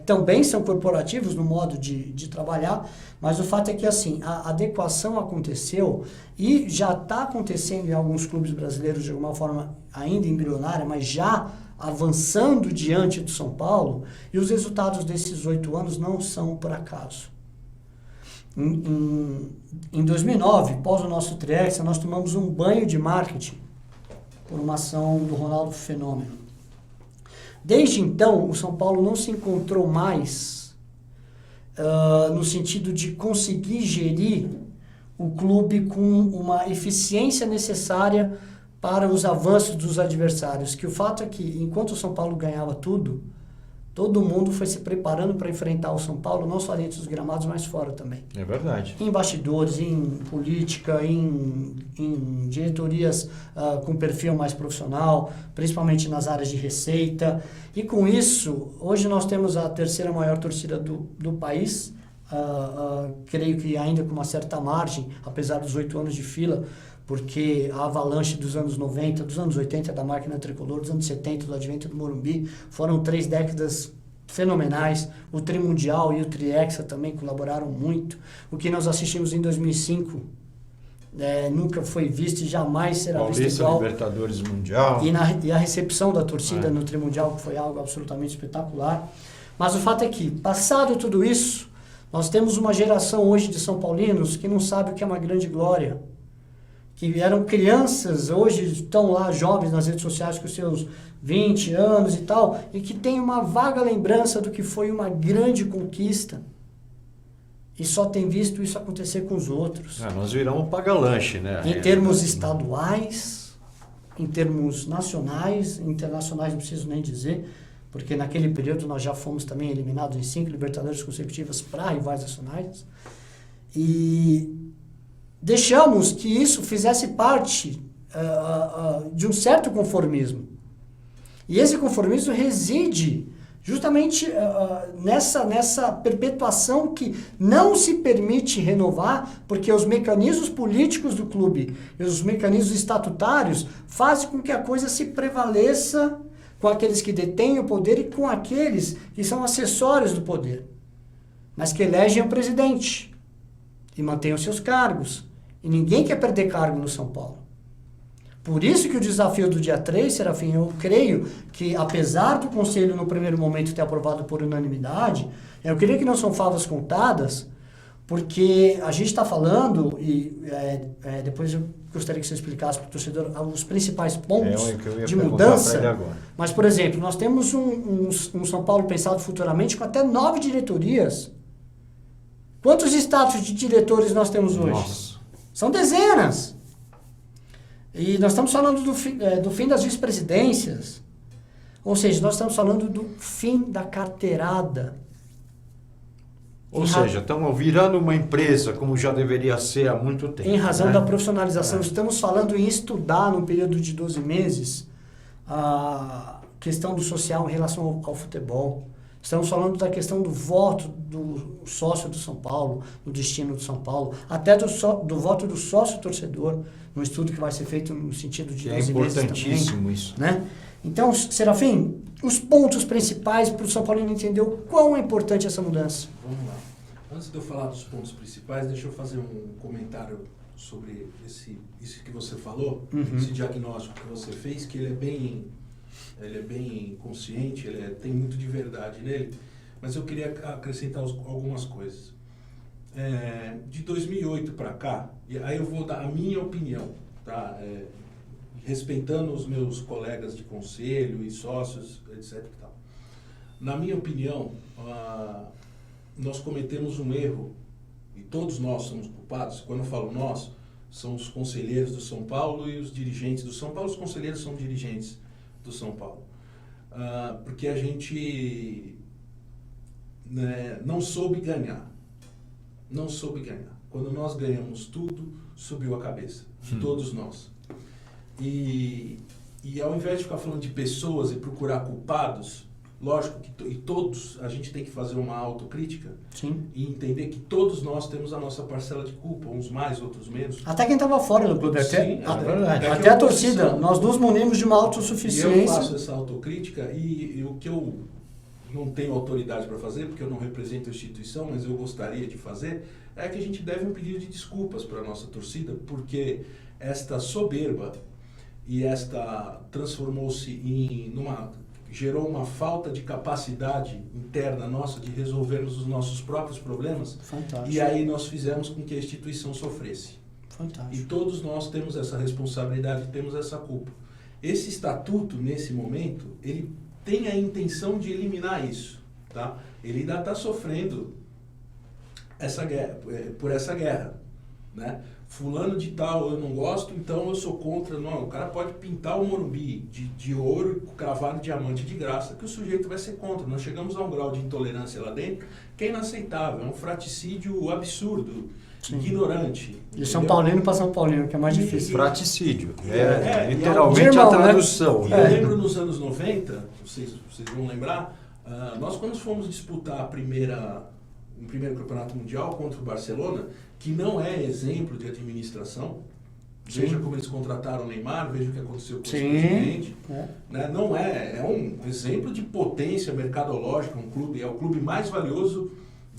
Speaker 1: também são corporativos no modo de trabalhar, mas o fato é que assim, a adequação aconteceu e já está acontecendo em alguns clubes brasileiros de alguma forma ainda embrionária, mas já avançando diante do São Paulo, e os resultados desses 8 anos não são por acaso. Em 2009, após o nosso triêxio, nós tomamos um banho de marketing por uma ação do Ronaldo Fenômeno. Desde então, o São Paulo não se encontrou mais no sentido de conseguir gerir o clube com uma eficiência necessária para os avanços dos adversários. Que o fato é que, enquanto o São Paulo ganhava tudo, todo mundo foi se preparando para enfrentar o São Paulo, não só dentro dos gramados, mas fora também.
Speaker 2: É verdade.
Speaker 1: Em bastidores, em política, em diretorias com perfil mais profissional, principalmente nas áreas de receita. E com isso, hoje nós temos a 3ª maior torcida do país, creio que ainda com uma certa margem, apesar dos 8 anos de fila, porque a avalanche dos anos 90, dos anos 80 da máquina tricolor, dos anos 70 do advento do Morumbi, foram 3 décadas fenomenais. O Trimundial e o Triexa também colaboraram muito. O que nós assistimos em 2005 nunca foi visto e jamais será visto igual.
Speaker 2: Libertadores Mundial.
Speaker 1: E a recepção da torcida no Trimundial, que foi algo absolutamente espetacular. Mas o fato é que, passado tudo isso, nós temos uma geração hoje de São Paulinos que não sabe o que é uma grande glória. Que eram crianças, hoje estão lá jovens nas redes sociais com seus 20 anos e tal, e que tem uma vaga lembrança do que foi uma grande conquista. E só tem visto isso acontecer com os outros.
Speaker 2: Nós viramos paga-lanche, né?
Speaker 1: Em termos estaduais, em termos nacionais, internacionais não preciso nem dizer, porque naquele período nós já fomos também eliminados em 5 Libertadores consecutivas para rivais nacionais. E deixamos que isso fizesse parte de um certo conformismo. E esse conformismo reside justamente nessa perpetuação que não se permite renovar, porque os mecanismos políticos do clube e os mecanismos estatutários fazem com que a coisa se prevaleça com aqueles que detêm o poder e com aqueles que são acessórios do poder, mas que elegem o presidente e mantêm os seus cargos. E ninguém quer perder cargo no São Paulo. Por isso que o desafio do dia 3, Serafim, eu creio que, apesar do Conselho no primeiro momento ter aprovado por unanimidade, eu creio que não são favas contadas, porque a gente está falando, e depois eu gostaria que você explicasse para o torcedor os principais pontos de mudança. Mas, por exemplo, nós temos um São Paulo pensado futuramente com até 9 diretorias. Quantos status de diretores nós temos hoje?
Speaker 2: Nossa.
Speaker 1: São dezenas. E nós estamos falando do fim das vice-presidências. Ou seja, nós estamos falando do fim da carteirada.
Speaker 2: Ou seja, estamos virando uma empresa como já deveria ser há muito tempo.
Speaker 1: Em razão da profissionalização. Estamos falando em estudar, num período de 12 meses, a questão do social em relação ao futebol. Estamos falando da questão do voto do sócio do São Paulo, do destino do São Paulo, até do voto do sócio torcedor, num estudo que vai ser feito no sentido de 12 meses também.
Speaker 2: É importantíssimo isso.
Speaker 1: Né? Então, Serafim, os pontos principais para o São Paulino entender o quão é importante essa mudança.
Speaker 3: Vamos lá. Antes de eu falar dos pontos principais, deixa eu fazer um comentário sobre isso que você falou, esse diagnóstico que você fez, que ele é bem consciente, tem muito de verdade nele, mas eu queria acrescentar algumas coisas. De 2008 para cá, e aí eu vou dar a minha opinião, tá? Respeitando os meus colegas de conselho e sócios, etc. E tal. Na minha opinião, nós cometemos um erro, e todos nós somos culpados. Quando eu falo nós, são os conselheiros do São Paulo e os dirigentes do São Paulo. Os conselheiros são dirigentes do São Paulo. Porque a gente não soube ganhar. Não soube ganhar. Quando nós ganhamos tudo, subiu a cabeça de todos nós. E ao invés de ficar falando de pessoas e procurar culpados, lógico que todos a gente tem que fazer uma autocrítica.
Speaker 1: Sim.
Speaker 3: E entender que todos nós temos a nossa parcela de culpa, uns mais, outros menos.
Speaker 1: Até quem estava fora do clube, até a torcida. Nós nos munimos de uma autossuficiência.
Speaker 3: E eu faço essa autocrítica e o que eu não tenho autoridade para fazer, porque eu não represento a instituição, mas eu gostaria de fazer, é que a gente deve um pedido de desculpas para a nossa torcida, porque esta soberba e esta transformou-se gerou uma falta de capacidade interna nossa de resolvermos os nossos próprios problemas.
Speaker 1: Fantástico.
Speaker 3: E aí nós fizemos com que a instituição sofresse.
Speaker 1: Fantástico.
Speaker 3: E todos nós temos essa responsabilidade, temos essa culpa. Esse estatuto, nesse momento, ele tem a intenção de eliminar isso. Tá? Ele ainda está sofrendo por essa guerra. Né? Fulano de tal eu não gosto, então eu sou contra. Não, o cara pode pintar o Morumbi de ouro, cravar diamante de graça, que o sujeito vai ser contra. Nós chegamos a um grau de intolerância lá dentro que é inaceitável, é um fraticídio absurdo, ignorante.
Speaker 1: De São Paulino para São Paulino, que é mais difícil.
Speaker 2: Fraticídio, literalmente
Speaker 1: irmão,
Speaker 2: a tradução.
Speaker 3: Né? Eu lembro nos anos 90, vocês vão lembrar, nós quando fomos disputar um primeiro campeonato mundial contra o Barcelona, que não é exemplo de administração, Veja como eles contrataram o Neymar, veja o que aconteceu com o
Speaker 1: presidente.
Speaker 3: Né? Não é um exemplo de potência mercadológica, é o clube mais valioso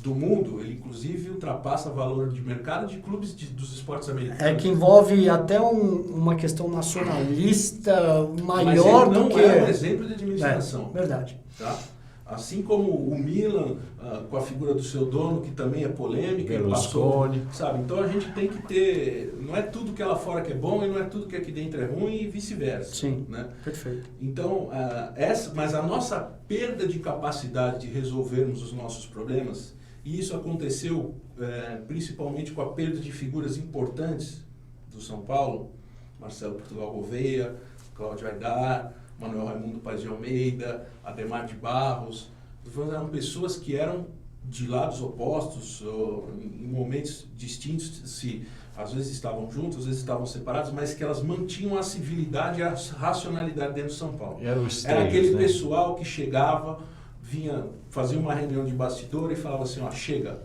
Speaker 3: do mundo. Ele, inclusive, ultrapassa o valor de mercado de clubes dos esportes americanos.
Speaker 1: É que envolve até uma questão nacionalista maior do que...
Speaker 3: Mas é um exemplo de administração.
Speaker 1: Verdade.
Speaker 3: Tá? Assim como o Milan, com a figura do seu dono, que também é polêmica, ele passou, sabe? Então a gente tem que ter... Não é tudo que é lá fora que é bom e não é tudo que aqui dentro é ruim e vice-versa.
Speaker 1: Sim,
Speaker 3: né?
Speaker 1: Perfeito.
Speaker 3: Então, mas a nossa perda de capacidade de resolvermos os nossos problemas, e isso aconteceu principalmente com a perda de figuras importantes do São Paulo, Marcelo Portugal Gouveia, Cláudio Aidar, Manuel Raimundo Paz de Almeida, Ademar de Barros, eram pessoas que eram de lados opostos, em momentos distintos, às vezes estavam juntos, às vezes estavam separados, mas que elas mantinham a civilidade e a racionalidade dentro de São Paulo. Era aquele pessoal que chegava, vinha, fazia uma reunião de bastidor e falava assim, chega,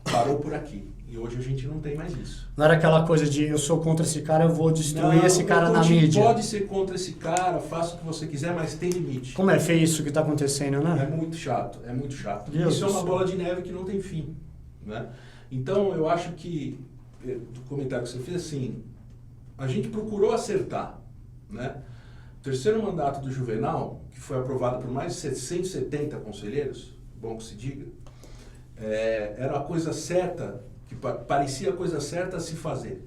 Speaker 3: parou por aqui. E hoje a gente não tem mais isso.
Speaker 1: Não era aquela coisa de eu sou contra esse cara, eu vou destruir esse cara na mídia.
Speaker 3: Pode ser contra esse cara, faça o que você quiser, mas tem limite.
Speaker 1: Como é feio isso que está acontecendo, né?
Speaker 3: É muito chato, é muito chato.
Speaker 1: Deus
Speaker 3: isso é uma
Speaker 1: céu.
Speaker 3: bola de neve que não tem fim. Né? Então eu acho que, do comentário que você fez, assim, a gente procurou acertar. Né? O terceiro mandato do Juvenal, que foi aprovado por mais de 770 conselheiros, bom que se diga, era a coisa certa, que parecia a coisa certa a se fazer.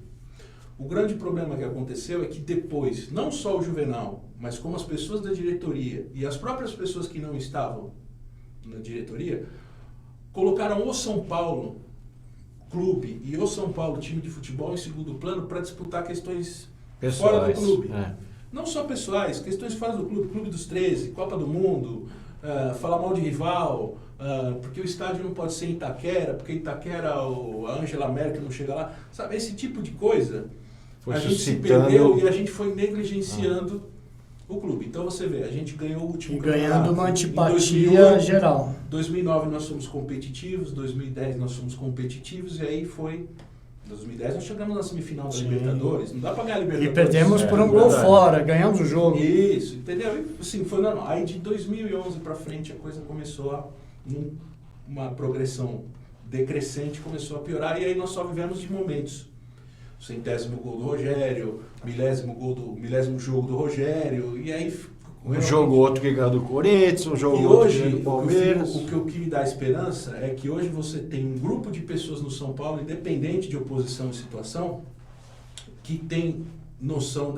Speaker 3: O grande problema que aconteceu é que depois, não só o Juvenal, mas como as pessoas da diretoria e as próprias pessoas que não estavam na diretoria, colocaram o São Paulo clube e o São Paulo time de futebol em segundo plano para disputar questões pessoais, fora do clube. Não só pessoais, questões fora do clube, Clube dos 13, Copa do Mundo, falar mal de rival, porque o estádio não pode ser em Itaquera, porque Itaquera a Angela Merkel não chega lá. Sabe, esse tipo de coisa, a gente se perdeu e a gente foi negligenciando o clube. Então você vê, a gente ganhou o último campeonato.
Speaker 1: Ganhando uma antipatia geral.
Speaker 3: 2009 nós fomos competitivos, 2010 nós fomos competitivos e aí foi... Em 2010 nós chegamos na semifinal da Libertadores, não dá pra ganhar a Libertadores.
Speaker 1: E perdemos por um gol fora, ganhamos o jogo.
Speaker 3: Isso, entendeu? E, assim, foi normal. Aí de 2011 pra frente a coisa começou uma progressão decrescente, começou a piorar e aí nós só vivemos de momentos. O 100º gol do Rogério, milésimo jogo do Rogério, e aí...
Speaker 2: Um jogo outro que ganhou do Corinthians, um jogo outro que ganhou do Palmeiras.
Speaker 3: O que me dá esperança é que hoje você tem um grupo de pessoas no São Paulo, independente de oposição e situação, que tem noção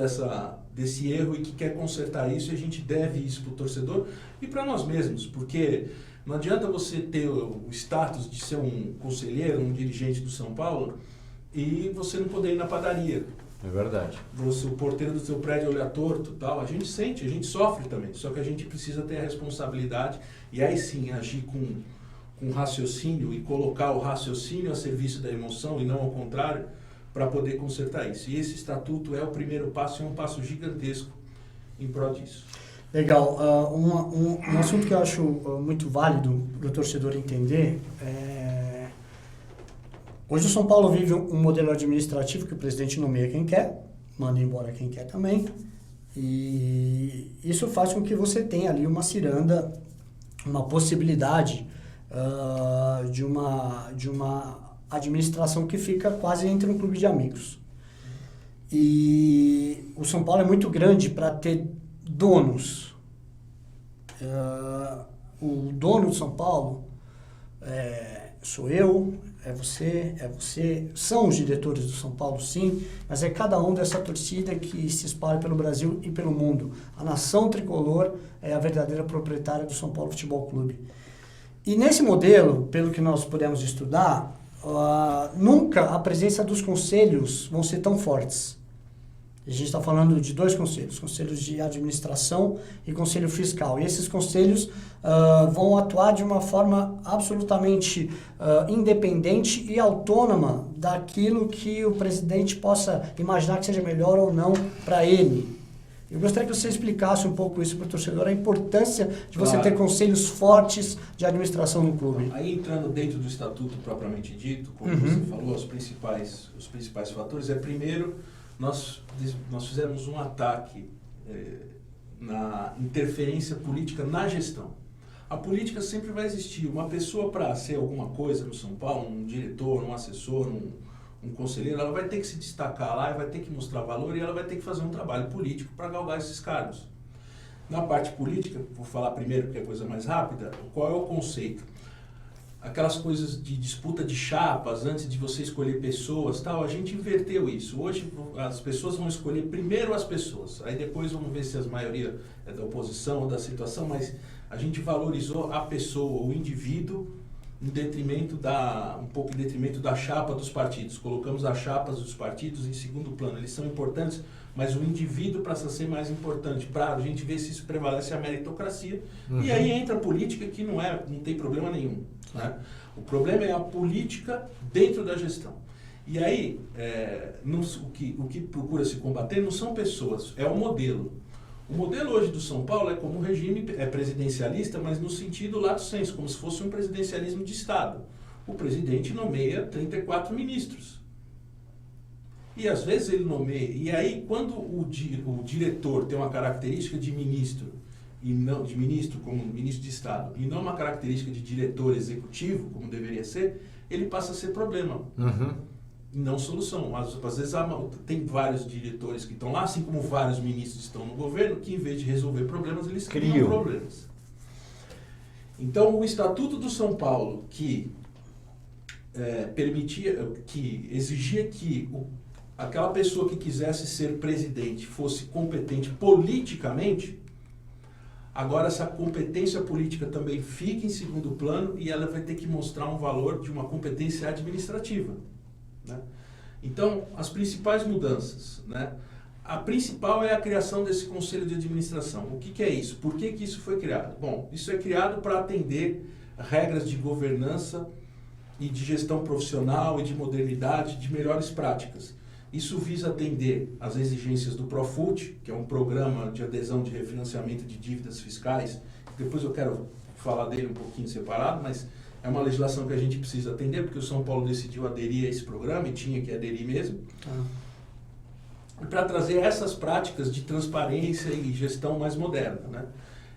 Speaker 3: desse erro e que quer consertar isso, e a gente deve isso para o torcedor e para nós mesmos, porque não adianta você ter o status de ser um conselheiro, um dirigente do São Paulo e você não poder ir na padaria.
Speaker 2: É verdade.
Speaker 3: O porteiro do seu prédio olha torto, tal, a gente sente, a gente sofre também, só que a gente precisa ter a responsabilidade e aí sim agir com raciocínio e colocar o raciocínio a serviço da emoção e não ao contrário, para poder consertar isso. E esse estatuto é o primeiro passo, é um passo gigantesco em prol disso.
Speaker 1: Legal. Um assunto que eu acho muito válido para o torcedor entender hoje o São Paulo vive um modelo administrativo que o presidente nomeia quem quer, manda embora quem quer também, e isso faz com que você tenha ali uma ciranda, uma possibilidade de uma administração que fica quase entre um clube de amigos. E o São Paulo é muito grande para ter donos. O dono do São Paulo sou eu, é você, são os diretores do São Paulo, sim, mas é cada um dessa torcida que se espalha pelo Brasil e pelo mundo. A nação tricolor é a verdadeira proprietária do São Paulo Futebol Clube. E nesse modelo, pelo que nós pudemos estudar, nunca a presença dos conselhos vão ser tão fortes. A gente está falando de dois conselhos de administração e conselho fiscal. E esses conselhos vão atuar de uma forma absolutamente independente e autônoma daquilo que o presidente possa imaginar que seja melhor ou não para ele. Eu gostaria que você explicasse um pouco isso para o torcedor, a importância de você ter conselhos fortes de administração no clube.
Speaker 3: Aí entrando dentro do estatuto propriamente dito, como você falou, os principais fatores primeiro, nós fizemos um ataque na interferência política na gestão. A política sempre vai existir. Uma pessoa para ser alguma coisa no São Paulo, um diretor, um assessor, um conselheiro, ela vai ter que se destacar lá, vai ter que mostrar valor e ela vai ter que fazer um trabalho político para galgar esses cargos. Na parte política, vou falar primeiro porque é a coisa mais rápida, qual é o conceito? Aquelas coisas de disputa de chapas, antes de você escolher pessoas, tal, a gente inverteu isso. Hoje as pessoas vão escolher primeiro as pessoas, aí depois vamos ver se a maioria é da oposição ou da situação, mas a gente valorizou a pessoa, o indivíduo, um pouco em detrimento da chapa dos partidos. Colocamos as chapas dos partidos em segundo plano, eles são importantes, mas o indivíduo passa a ser mais importante, para a gente ver se isso prevalece a meritocracia. E aí entra a política, que não tem problema nenhum. Né? O problema é a política dentro da gestão. E aí, o que procura se combater não são pessoas, é o modelo. O modelo hoje do São Paulo é como um regime presidencialista, mas no sentido lato sensu, como se fosse um presidencialismo de Estado. O presidente nomeia 34 ministros. E às vezes ele nomeia. E aí, quando o diretor tem uma característica de ministro, e não de ministro como ministro de Estado, e não uma característica de diretor executivo, como deveria ser, ele passa a ser problema. Não solução. Às vezes tem vários diretores que estão lá, assim como vários ministros estão no governo, que em vez de resolver problemas, eles criam problemas. Então, o Estatuto do São Paulo, que exigia que aquela pessoa que quisesse ser presidente fosse competente politicamente, agora essa competência política também fica em segundo plano e ela vai ter que mostrar um valor de uma competência administrativa. Né? Então, as principais mudanças, né? A principal é a criação desse conselho de administração. O que é isso? Por que isso foi criado? Bom, isso é criado para atender regras de governança e de gestão profissional e de modernidade, de melhores práticas. Isso visa atender às exigências do Profut, que é um programa de adesão de refinanciamento de dívidas fiscais. Depois eu quero falar dele um pouquinho separado, mas é uma legislação que a gente precisa atender, porque o São Paulo decidiu aderir a esse programa e tinha que aderir mesmo. E para trazer essas práticas de transparência e gestão mais moderna. Né?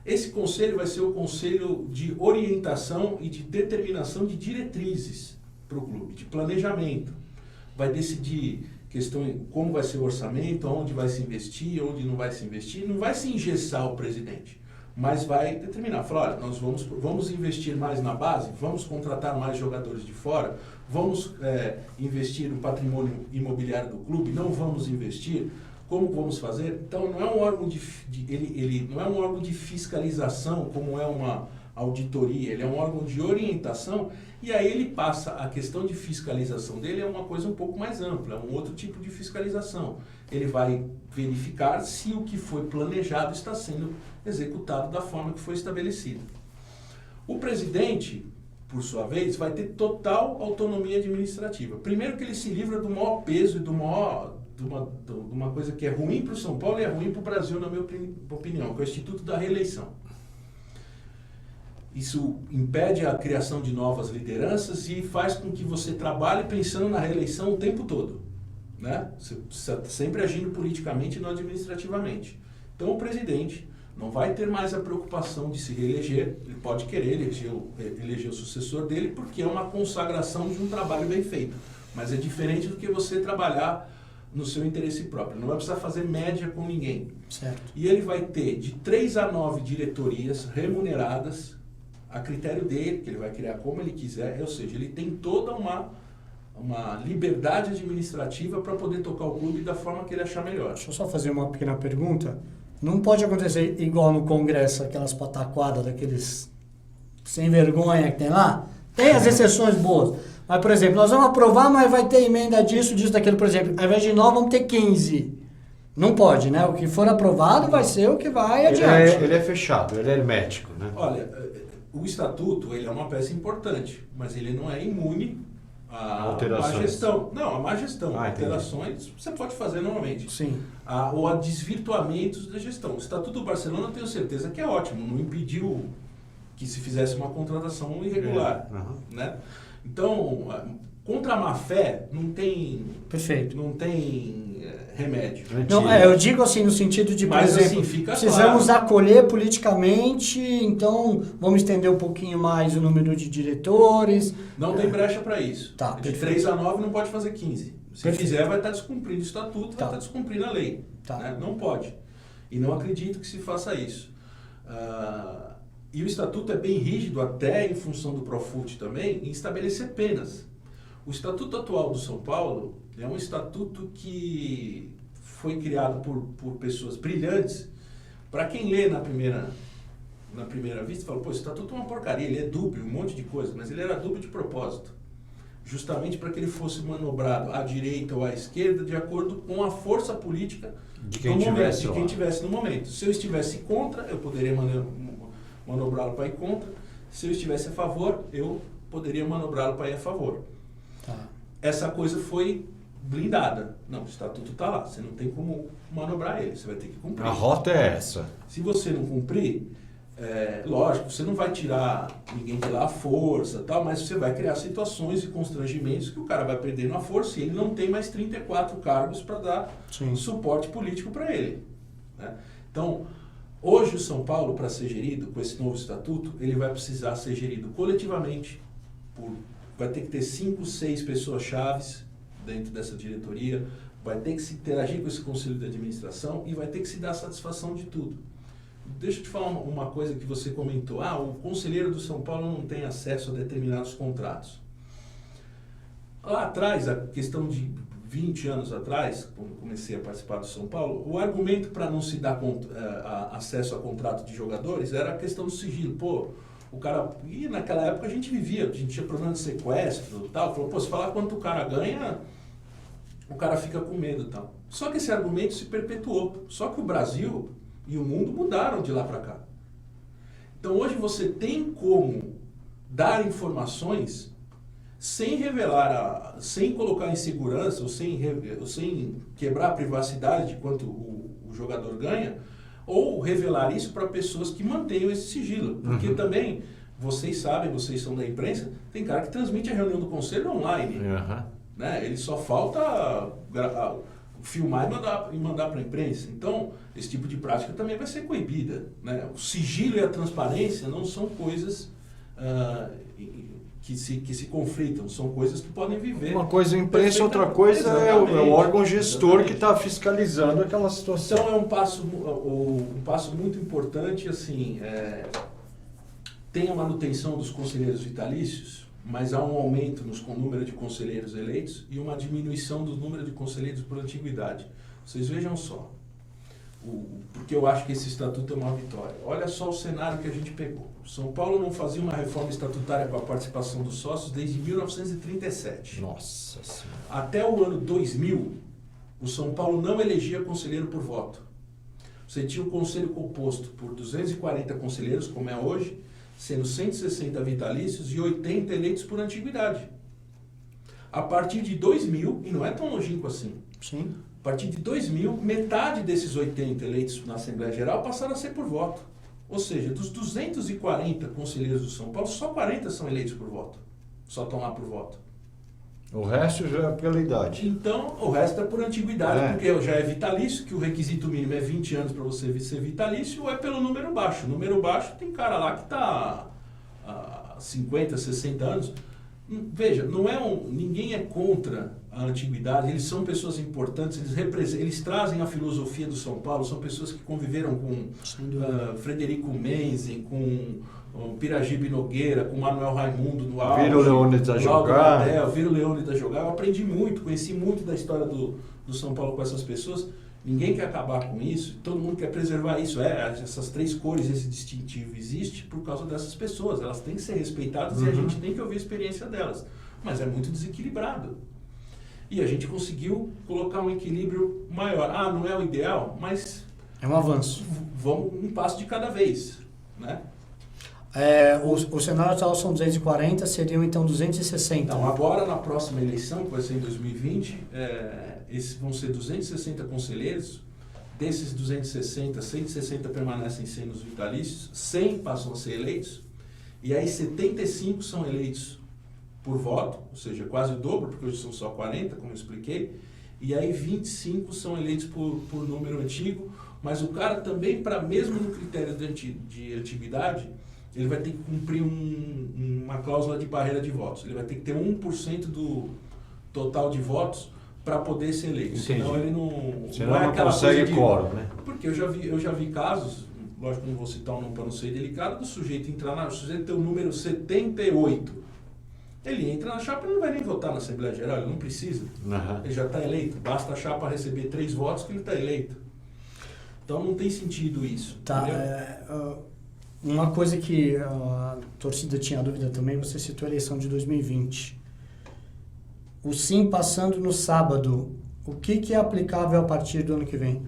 Speaker 3: Esse conselho vai ser o conselho de orientação e de determinação de diretrizes para o clube, de planejamento. Vai decidir como vai ser o orçamento, onde vai se investir, onde não vai se investir. Não vai se engessar o presidente, mas vai determinar. Falar, olha, nós vamos investir mais na base, vamos contratar mais jogadores de fora, vamos investir no patrimônio imobiliário do clube, não vamos investir, como vamos fazer? Então, não é um órgão ele não é um órgão de fiscalização, como é uma auditoria, ele é um órgão de orientação, e aí ele passa, a questão de fiscalização dele é uma coisa um pouco mais ampla, é um outro tipo de fiscalização. Ele vai verificar se o que foi planejado está sendo executado da forma que foi estabelecida. O presidente, por sua vez, vai ter total autonomia administrativa. Primeiro que ele se livra do maior peso e de uma coisa que é ruim para o São Paulo e é ruim para o Brasil, na minha opinião, que é o Instituto da Reeleição. Isso impede a criação de novas lideranças e faz com que você trabalhe pensando na reeleição o tempo todo. Né? Sempre agindo politicamente e não administrativamente. Então o presidente não vai ter mais a preocupação de se reeleger, ele pode querer eleger o sucessor dele, porque é uma consagração de um trabalho bem feito. Mas é diferente do que você trabalhar no seu interesse próprio. Não vai precisar fazer média com ninguém.
Speaker 1: Certo.
Speaker 3: E ele vai ter de 3 a 9 diretorias remuneradas a critério dele, que ele vai criar como ele quiser, ou seja, ele tem toda uma liberdade administrativa para poder tocar o clube da forma que ele achar melhor.
Speaker 1: Deixa eu só fazer uma pequena pergunta. Não pode acontecer igual no Congresso, aquelas pataquadas daqueles sem vergonha que tem lá? Tem as exceções boas. Mas, por exemplo, nós vamos aprovar, mas vai ter emenda disso, daquilo, por exemplo. Ao invés de 9, vamos ter 15. Não pode, né? O que for aprovado vai ser o que vai adiante.
Speaker 2: Ele é fechado, ele é hermético, né?
Speaker 3: Olha, o estatuto ele é uma peça importante, mas ele não é imune a má gestão. Não, a má gestão. Alterações você pode fazer normalmente.
Speaker 1: Sim.
Speaker 3: Ou a desvirtuamentos da gestão. O Estatuto do Barcelona eu tenho certeza que é ótimo, não impediu que se fizesse uma contratação irregular. Né? Então, contra a má-fé não tem...
Speaker 1: Perfeito.
Speaker 3: Não tem remédio.
Speaker 1: Não, eu digo assim no sentido de, por
Speaker 3: Mas,
Speaker 1: exemplo,
Speaker 3: assim, fica
Speaker 1: precisamos
Speaker 3: claro.
Speaker 1: acolher politicamente, então vamos estender um pouquinho mais o número de diretores.
Speaker 3: Não tem brecha para isso.
Speaker 1: Tá,
Speaker 3: de
Speaker 1: perfeito.
Speaker 3: 3 a 9 não pode fazer 15. Se
Speaker 1: Perfeito.
Speaker 3: fizer, vai estar descumprindo o estatuto,
Speaker 1: Tá.
Speaker 3: vai estar descumprindo a lei.
Speaker 1: Tá.
Speaker 3: Né? Não pode. E não acredito que se faça isso. E o estatuto é bem rígido, até em função do Profut também, em estabelecer penas. O estatuto atual do São Paulo é um estatuto que foi criado por pessoas brilhantes. Para quem lê na primeira vista, fala, pô, esse estatuto é uma porcaria, ele é dúbio, um monte de coisa, mas ele era dúbio de propósito. Justamente para que ele fosse manobrado à direita ou à esquerda de acordo com a força política
Speaker 2: De quem tivesse
Speaker 3: no momento. Se eu estivesse contra, eu poderia manobrá-lo para ir contra. Se eu estivesse a favor, eu poderia manobrá-lo para ir a favor.
Speaker 1: Tá.
Speaker 3: Essa coisa foi blindada. Não, o estatuto está lá, você não tem como manobrar ele, você vai ter que cumprir.
Speaker 2: A rota é essa.
Speaker 3: Se você não cumprir, lógico, você não vai tirar ninguém de lá à força, tal, mas você vai criar situações e constrangimentos que o cara vai perdendo a força e ele não tem mais 34 cargos para dar suporte político para ele. Né? Então, hoje o São Paulo, para ser gerido com esse novo estatuto, ele vai precisar ser gerido coletivamente, vai ter que ter 5, 6 pessoas chaves dentro dessa diretoria, vai ter que se interagir com esse conselho de administração e vai ter que se dar satisfação de tudo. Deixa eu te falar uma coisa que você comentou. O conselheiro do São Paulo não tem acesso a determinados contratos. Lá atrás, a questão de 20 anos atrás, quando comecei a participar do São Paulo, o argumento para não se dar acesso a contrato de jogadores era a questão do sigilo. Pô, o cara... E naquela época a gente tinha problema de sequestro e tal. Falou, pô, se falar quanto o cara ganha, o cara fica com medo e tal. Só que esse argumento se perpetuou. Só que o Brasil e o mundo mudaram de lá para cá. Então hoje você tem como dar informações sem revelar, sem colocar em segurança, ou sem quebrar a privacidade de quanto o jogador ganha, ou revelar isso para pessoas que mantenham esse sigilo. Porque também, vocês sabem, vocês são da imprensa, tem cara que transmite a reunião do conselho online. Né? Ele só falta filmar e mandar para a imprensa. Então, esse tipo de prática também vai ser coibida. Né? O sigilo e a transparência não são coisas que se conflitam, são coisas que podem viver.
Speaker 2: Uma coisa é a imprensa, outra coisa é o órgão gestor que está fiscalizando aquela situação.
Speaker 3: Então, é um passo muito importante, assim, tem a manutenção dos conselheiros vitalícios, mas há um aumento no número de conselheiros eleitos e uma diminuição do número de conselheiros por antiguidade. Vocês vejam só, porque eu acho que esse estatuto é uma vitória. Olha só o cenário que a gente pegou. São Paulo não fazia uma reforma estatutária com a participação dos sócios desde 1937.
Speaker 2: Nossa Senhora.
Speaker 3: Até o ano 2000, o São Paulo não elegia conselheiro por voto. Você tinha um conselho composto por 240 conselheiros, como é hoje, sendo 160 vitalícios e 80 eleitos por antiguidade. A partir de 2000, e não é tão longínquo assim,
Speaker 1: Sim.
Speaker 3: a partir de 2000, metade desses 80 eleitos na Assembleia Geral passaram a ser por voto. Ou seja, dos 240 conselheiros do São Paulo, só 40 são eleitos por voto. Só estão lá por voto.
Speaker 2: O resto já é pela idade.
Speaker 3: Então, o resto é por antiguidade, porque já é vitalício, que o requisito mínimo é 20 anos para você ser vitalício, ou é pelo número baixo. Número baixo tem cara lá que está há 50, 60 anos. Veja, ninguém é contra a antiguidade, eles são pessoas importantes, eles trazem a filosofia do São Paulo, são pessoas que conviveram com Frederico Menzen, com Piragibe Nogueira, com Manuel Raimundo no auge,
Speaker 2: Vira o Leônidas a jogar.
Speaker 3: Vira o Leônidas a jogar. Eu aprendi muito, conheci muito da história do São Paulo com essas pessoas. Ninguém quer acabar com isso, todo mundo quer preservar isso. Essas 3 cores, esse distintivo existe por causa dessas pessoas. Elas têm que ser respeitadas e a gente tem que ouvir a experiência delas. Mas é muito desequilibrado. E a gente conseguiu colocar um equilíbrio maior. Não é o ideal, mas...
Speaker 1: É um avanço.
Speaker 3: Vamos um passo de cada vez, né?
Speaker 1: O cenário atual são 240, seriam então 260.
Speaker 3: Então, agora na próxima eleição, que vai ser em 2020, esses vão ser 260 conselheiros. Desses 260, 160 permanecem sendo os vitalícios, 100 passam a ser eleitos, e aí 75 são eleitos por voto, ou seja, quase o dobro, porque hoje são só 40, como eu expliquei, e aí 25 são eleitos por número antigo, mas o cara também, mesmo no critério de antiguidade, ele vai ter que cumprir uma cláusula de barreira de votos. Ele vai ter que ter 1% do total de votos para poder ser eleito.
Speaker 2: Entendi.
Speaker 3: Senão ele não...
Speaker 2: Senão não consegue quórum, né?
Speaker 3: Porque eu já vi casos, lógico que não vou citar um nome para não ser delicado, do sujeito entrar o sujeito tem o número 78. Ele entra na chapa e não vai nem votar na Assembleia Geral, ele não precisa.
Speaker 2: Uhum.
Speaker 3: Ele já está eleito, basta a chapa receber 3 votos que ele está eleito. Então não tem sentido isso.
Speaker 1: Tá, uma coisa que a torcida tinha dúvida também, você citou a eleição de 2020. O sim passando no sábado, o que é aplicável a partir do ano que vem?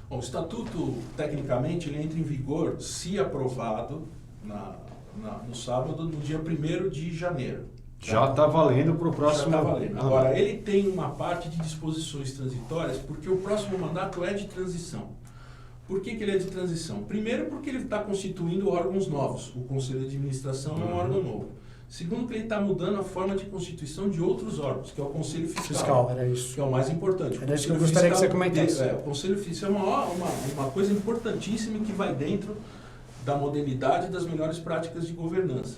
Speaker 3: Bom, o estatuto, tecnicamente, ele entra em vigor, se aprovado, no sábado, no dia 1º de janeiro.
Speaker 2: Já está valendo para o próximo...
Speaker 3: Já está valendo. Agora, ele tem uma parte de disposições transitórias, porque o próximo mandato é de transição. Por que ele é de transição? Primeiro, porque ele está constituindo órgãos novos. O Conselho de Administração é um órgão novo. Segundo, que ele está mudando a forma de constituição de outros órgãos, que é o Conselho Fiscal.
Speaker 1: Era isso.
Speaker 3: Que é o mais importante.
Speaker 1: Era isso que eu gostaria que você comentasse.
Speaker 3: O Conselho Fiscal é uma coisa importantíssima que vai dentro da modernidade e das melhores práticas de governança.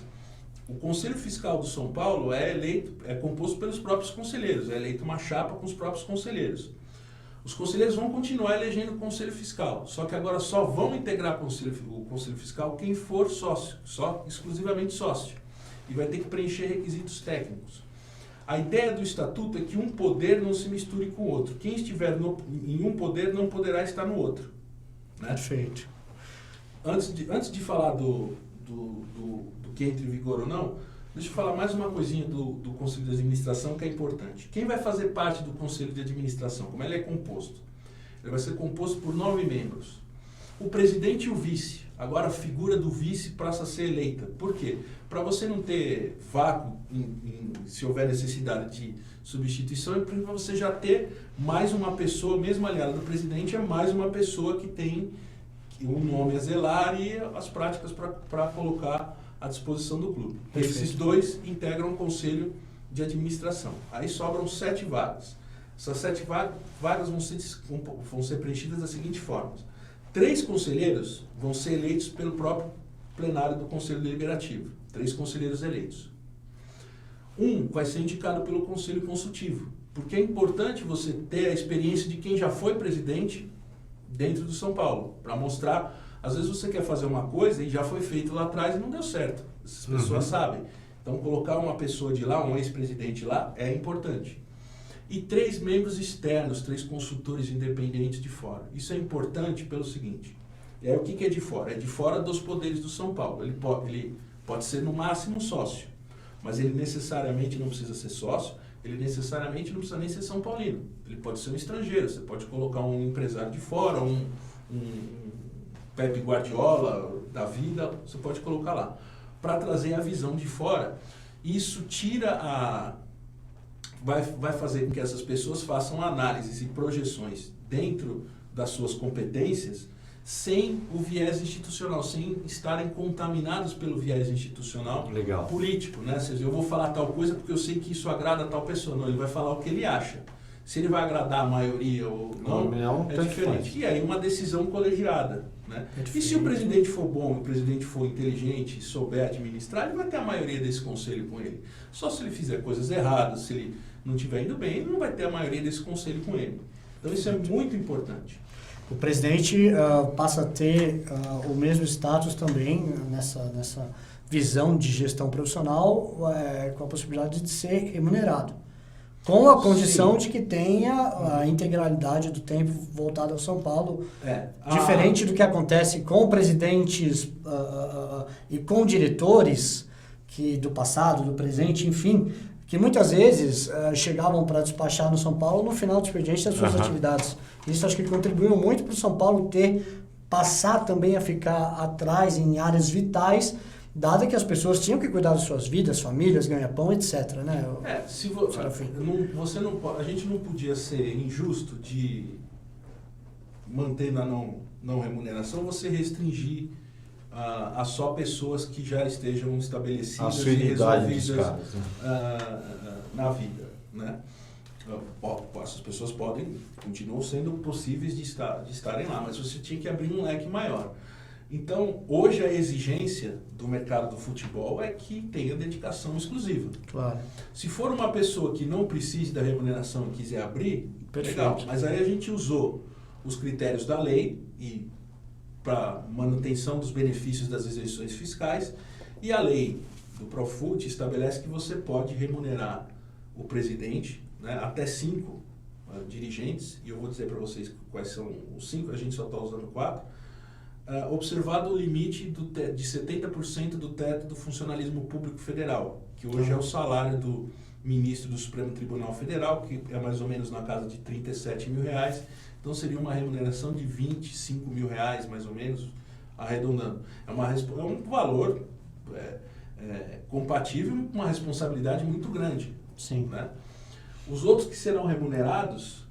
Speaker 3: O Conselho Fiscal do São Paulo é composto pelos próprios conselheiros, é eleito uma chapa com os próprios conselheiros. Os conselheiros vão continuar elegendo o Conselho Fiscal, só que agora só vão integrar o Conselho Fiscal quem for sócio, só exclusivamente sócio, e vai ter que preencher requisitos técnicos. A ideia do Estatuto é que um poder não se misture com o outro. Quem estiver em um poder não poderá estar no outro. Né?
Speaker 1: Perfeito.
Speaker 3: Antes de falar do que entra em vigor ou não, deixa eu falar mais uma coisinha do Conselho de Administração que é importante. Quem vai fazer parte do Conselho de Administração? Como ele é composto? Ele vai ser composto por 9 membros. O presidente e o vice. Agora a figura do vice passa a ser eleita. Por quê? Para você não ter vácuo, se houver necessidade de substituição, e para você já ter mais uma pessoa, mesmo aliada do presidente, é mais uma pessoa que tem um nome a zelar e as práticas para colocar à disposição do clube.
Speaker 1: Perfeito.
Speaker 3: Esses 2 integram o Conselho de Administração. Aí sobram 7 vagas. Essas 7 vagas vão ser preenchidas da seguinte forma. 3 conselheiros vão ser eleitos pelo próprio plenário do Conselho Deliberativo. 3 conselheiros eleitos. 1 vai ser indicado pelo Conselho Consultivo, porque é importante você ter a experiência de quem já foi presidente dentro do São Paulo, para mostrar, às vezes você quer fazer uma coisa e já foi feito lá atrás e não deu certo. Essas pessoas sabem. Então colocar uma pessoa de lá, um ex-presidente lá, é importante. E 3 membros externos, 3 consultores independentes de fora. Isso é importante pelo seguinte, o que é de fora? É de fora dos poderes do São Paulo. Ele pode ser no máximo sócio, mas ele necessariamente não precisa ser sócio, ele necessariamente não precisa nem ser São Paulino. Ele pode ser um estrangeiro, você pode colocar um empresário de fora, um Pepe Guardiola da vida, você pode colocar lá. Para trazer a visão de fora, isso tira vai fazer com que essas pessoas façam análises e projeções dentro das suas competências sem o viés institucional, sem estarem contaminados pelo viés institucional político, né? Ou seja, eu vou falar tal coisa porque eu sei que isso agrada a tal pessoa. Não, ele vai falar o que ele acha. Se ele vai agradar a maioria ou não, é diferente. E aí uma decisão colegiada, né? E se o presidente for bom, o presidente for inteligente e souber administrar, ele vai ter a maioria desse conselho com ele. Só se ele fizer coisas erradas, se ele não estiver indo bem, ele não vai ter a maioria desse conselho com ele. Então isso é muito importante.
Speaker 1: O presidente passa a ter o mesmo status também nessa visão de gestão profissional, com a possibilidade de ser remunerado. Com a condição de que tenha a integralidade do tempo voltado ao São Paulo, diferente do que acontece com presidentes e com diretores do passado, do presente, enfim, que muitas vezes chegavam para despachar no São Paulo no final do expediente das suas atividades. Isso acho que contribuiu muito para o São Paulo passar também a ficar atrás em áreas vitais, dado que as pessoas tinham que cuidar das suas vidas, famílias, ganha-pão, etc. Né?
Speaker 3: A gente não podia ser injusto de manter na não remuneração, você restringir a só pessoas que já estejam estabelecidas e resolvidas na vida. Né? Essas pessoas continuam sendo possíveis de estarem lá, mas você tinha que abrir um leque maior. Então, hoje a exigência do mercado do futebol é que tenha dedicação exclusiva.
Speaker 1: Claro.
Speaker 3: Se for uma pessoa que não precise da remuneração e quiser abrir,
Speaker 1: Perfeito.
Speaker 3: legal. Mas aí a gente usou os critérios da lei e para manutenção dos benefícios das isenções fiscais, e a lei do Profut estabelece que você pode remunerar o presidente, né, até 5 dirigentes, e eu vou dizer para vocês quais são os 5, a gente só está usando 4, observado o limite de 70% do teto do funcionalismo público federal, que hoje é o salário do ministro do Supremo Tribunal Federal, que é mais ou menos na casa de R$37 mil, então seria uma remuneração de R$25 mil, mais ou menos, arredondando. É um valor compatível com uma responsabilidade muito grande.
Speaker 1: Sim.
Speaker 3: Né? Os outros que serão remunerados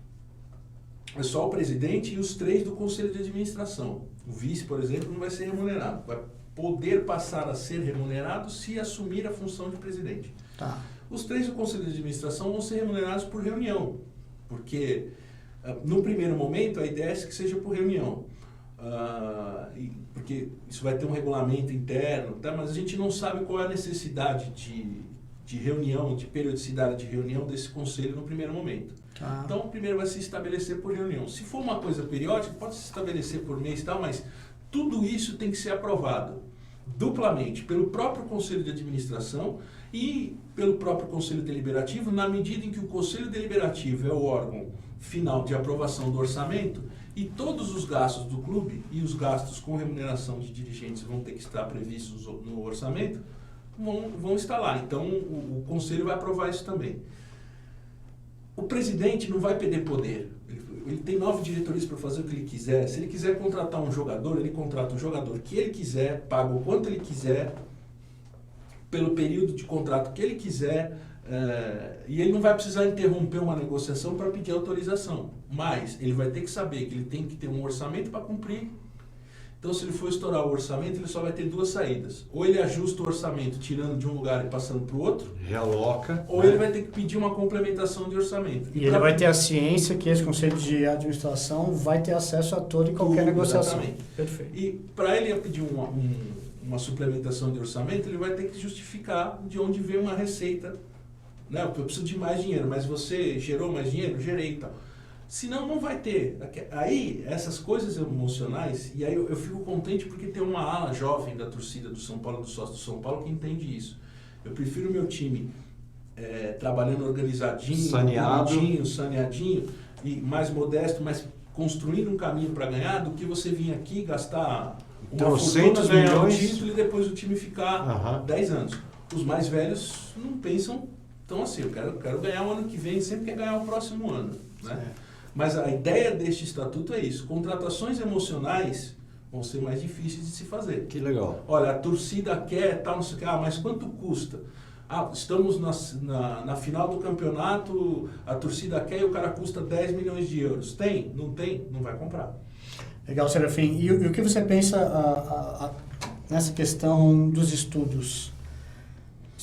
Speaker 3: é só o presidente e os 3 do Conselho de Administração. O vice, por exemplo, não vai ser remunerado. Vai poder passar a ser remunerado se assumir a função de presidente.
Speaker 1: Tá.
Speaker 3: Os 3 do Conselho de Administração vão ser remunerados por reunião, porque no primeiro momento a ideia é que seja por reunião. Porque isso vai ter um regulamento interno, tá? Mas a gente não sabe qual é a necessidade de reunião, de periodicidade de reunião desse conselho no primeiro momento.
Speaker 1: Tá.
Speaker 3: Então, primeiro vai se estabelecer por reunião. Se for uma coisa periódica, pode se estabelecer por mês e tal, mas tudo isso tem que ser aprovado duplamente pelo próprio Conselho de Administração e pelo próprio Conselho Deliberativo, na medida em que o Conselho Deliberativo é o órgão final de aprovação do orçamento e todos os gastos do clube e os gastos com remuneração de dirigentes vão ter que estar previstos no orçamento, vão estar lá. Então, o Conselho vai aprovar isso também. O presidente não vai perder poder. Ele tem 9 diretorias para fazer o que ele quiser. Se ele quiser contratar um jogador, ele contrata o jogador que ele quiser, paga o quanto ele quiser, pelo período de contrato que ele quiser, e ele não vai precisar interromper uma negociação para pedir autorização. Mas ele vai ter que saber que ele tem que ter um orçamento para cumprir. Então, se ele for estourar o orçamento, ele só vai ter 2 saídas. Ou ele ajusta o orçamento tirando de um lugar e passando para o outro.
Speaker 2: Realoca.
Speaker 3: Ou ele vai ter que pedir uma complementação de orçamento.
Speaker 1: E ele vai ter a ciência que esse Conselho de Administração vai ter acesso a toda e qualquer negociação.
Speaker 3: Exatamente.
Speaker 1: Perfeito.
Speaker 3: E para ele pedir uma suplementação de orçamento, ele vai ter que justificar de onde vem uma receita. Não, eu preciso de mais dinheiro, mas você gerou mais dinheiro? Gerei e tal. Senão não vai ter. Aí, essas coisas emocionais, e aí eu fico contente porque tem uma ala jovem da torcida do São Paulo, do sócio do São Paulo, que entende isso. Eu prefiro o meu time trabalhando organizadinho, saneadinho, e mais modesto, mas construindo um caminho para ganhar, do que você vir aqui gastar uma fortuna, ganhar um título e depois o time ficar 10 anos. Os mais velhos não pensam tão assim, eu quero ganhar o ano que vem, sempre quer ganhar o próximo ano, né? Mas a ideia deste estatuto é isso. Contratações emocionais vão ser mais difíceis de se fazer.
Speaker 2: Que legal.
Speaker 3: Olha, a torcida quer, tal, não sei o que. Mas quanto custa? Estamos na final do campeonato, a torcida quer e o cara custa 10 milhões de euros. Tem? Não tem? Não vai comprar.
Speaker 1: Legal, Serafim. E o que você pensa nessa questão dos estudos?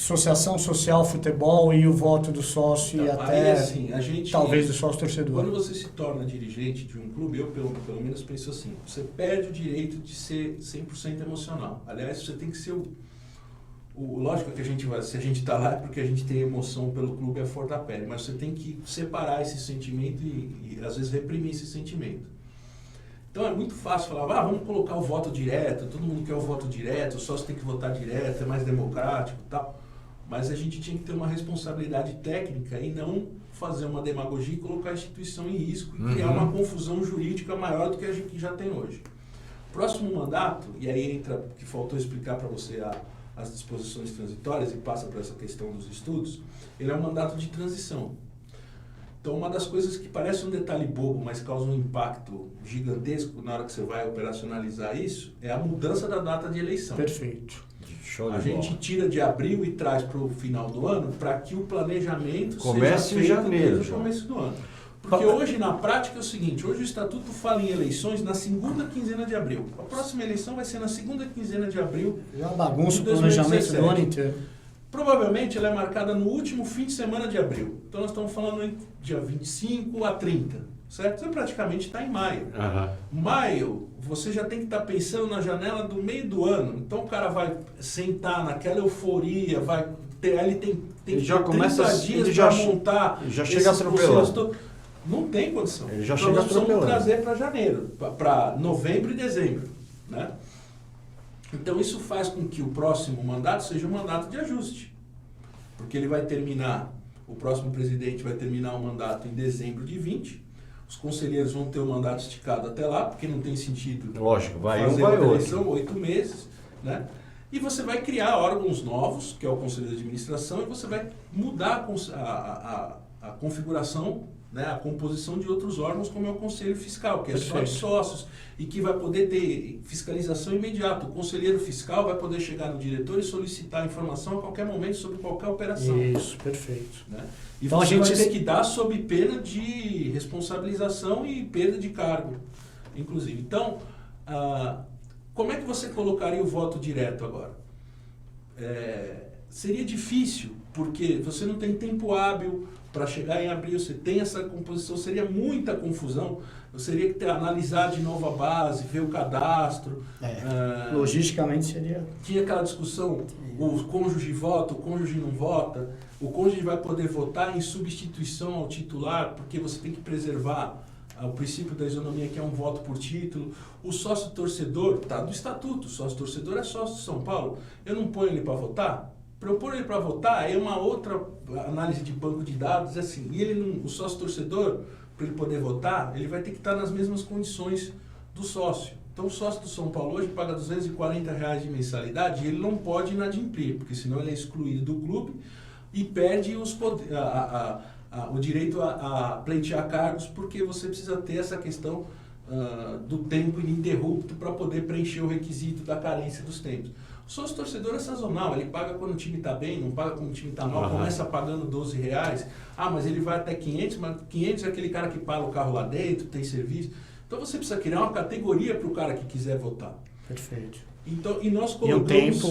Speaker 1: Associação social, futebol e o voto do sócio e até
Speaker 3: assim,
Speaker 1: talvez do sócio torcedor.
Speaker 3: Quando você se torna dirigente de um clube, eu pelo menos penso assim, você perde o direito de ser 100% emocional. Aliás, você tem que ser lógico que se a gente está lá é porque a gente tem emoção pelo clube, é flor da pele, mas você tem que separar esse sentimento e às vezes reprimir esse sentimento. Então é muito fácil falar, vamos colocar o voto direto, todo mundo quer o voto direto, o sócio tem que votar direto, é mais democrático e tal. Mas a gente tinha que ter uma responsabilidade técnica e não fazer uma demagogia e colocar a instituição em risco e criar uma confusão jurídica maior do que a gente já tem hoje. Próximo mandato, e aí entra, que faltou explicar para você as disposições transitórias e passa para essa questão dos estudos, ele é um mandato de transição. Então, uma das coisas que parece um detalhe bobo, mas causa um impacto gigantesco na hora que você vai operacionalizar isso, é a mudança da data de eleição.
Speaker 1: Perfeito.
Speaker 2: Show de
Speaker 3: A
Speaker 2: bola.
Speaker 3: gente tira de abril e traz para o final do ano para que o planejamento
Speaker 2: comece
Speaker 3: seja
Speaker 2: em
Speaker 3: feito
Speaker 2: janeiro,
Speaker 3: desde o começo do ano. Porque hoje, na prática, é o seguinte, hoje o Estatuto fala em eleições na segunda quinzena de abril. A próxima eleição vai ser na segunda quinzena de abril.
Speaker 1: É uma bagunça o
Speaker 3: de
Speaker 1: planejamento
Speaker 3: 2017.
Speaker 1: do ano inteiro.
Speaker 3: Provavelmente ela é marcada no último fim de semana de abril. Então nós estamos falando em dia 25 a 30, certo? Você praticamente está em maio. Maio, você já tem que estar pensando na janela do meio do ano. Então o cara vai sentar naquela euforia, vai ter, aí ele tem
Speaker 2: Ele já
Speaker 3: 30
Speaker 2: começa,
Speaker 3: dias
Speaker 2: ele já
Speaker 3: para montar.
Speaker 2: já chega atropelando.
Speaker 3: Não tem condição.
Speaker 2: Ele já
Speaker 3: então
Speaker 2: chega
Speaker 3: nós precisamos
Speaker 2: atropelando.
Speaker 3: trazer para janeiro, para novembro e dezembro, né? Então isso faz com que o próximo mandato seja um mandato de ajuste, porque ele vai terminar, o próximo presidente vai terminar o mandato em dezembro de 20, os conselheiros vão ter o mandato esticado até lá, porque não tem sentido
Speaker 2: Lógico, vai
Speaker 3: fazer
Speaker 2: um, vai
Speaker 3: uma
Speaker 2: outro.
Speaker 3: eleição 8 meses, né? E você vai criar órgãos novos, que é o Conselho de Administração, e você vai mudar a configuração, né, a composição de outros órgãos, como é o Conselho Fiscal, que é só de sócios, e que vai poder ter fiscalização imediata. O conselheiro fiscal vai poder chegar no diretor e solicitar informação a qualquer momento sobre qualquer operação.
Speaker 1: Isso, perfeito.
Speaker 3: Né? E
Speaker 1: Então,
Speaker 3: você
Speaker 1: a gente
Speaker 3: vai ter que dar sob pena de responsabilização e perda de cargo, inclusive. Então, como é que você colocaria o voto direto agora? Seria difícil, porque você não tem tempo hábil para chegar em abril, você tem essa composição, seria muita confusão, você teria que analisar de novo a base, ver o cadastro.
Speaker 1: Logisticamente seria...
Speaker 3: Tinha aquela discussão, o cônjuge vota, o cônjuge não vota, o cônjuge vai poder votar em substituição ao titular, porque você tem que preservar o princípio da isonomia, que é um voto por título. O sócio torcedor, está no estatuto, o sócio torcedor é sócio de São Paulo, eu não ponho ele para votar? Para eu pôr ele para votar, é uma outra análise de banco de dados, assim, e ele não, o sócio torcedor, para ele poder votar, ele vai ter que estar nas mesmas condições do sócio. Então o sócio do São Paulo hoje paga R$240 de mensalidade e ele não pode inadimplir, porque senão ele é excluído do clube e perde o direito a pleitear cargos, porque você precisa ter essa questão do tempo ininterrupto para poder preencher o requisito da carência dos tempos. O sócio torcedor é sazonal, ele paga quando o time está bem, não paga quando o time está mal, começa pagando R$12, mas ele vai até 500, mas 500 é aquele cara que paga o carro lá dentro, tem serviço. Então você precisa criar uma categoria para o cara que quiser votar.
Speaker 1: Perfeito.
Speaker 3: Então, e nós colocamos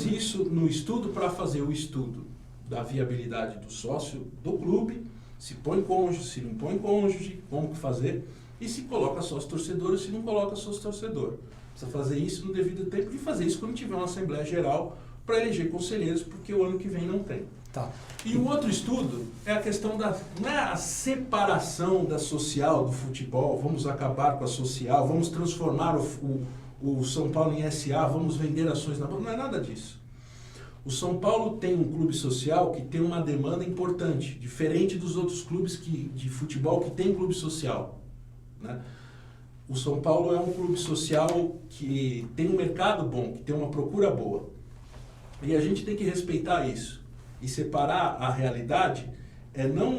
Speaker 3: isso no estudo para fazer o estudo da viabilidade do sócio do clube, se põe cônjuge, se não põe cônjuge, como fazer, e se coloca sócio torcedor ou se não coloca sócio torcedor. Precisa fazer isso no devido tempo e fazer isso quando tiver uma Assembleia Geral para eleger conselheiros, porque o ano que vem não tem.
Speaker 1: Tá.
Speaker 3: E o outro estudo é a questão não é a separação da social do futebol, vamos acabar com a social, vamos transformar o São Paulo em SA, vamos vender ações na bolsa, não é nada disso. O São Paulo tem um clube social que tem uma demanda importante, diferente dos outros clubes de futebol que tem clube social, né? O São Paulo é um clube social que tem um mercado bom, que tem uma procura boa. E a gente tem que respeitar isso. E separar a realidade é não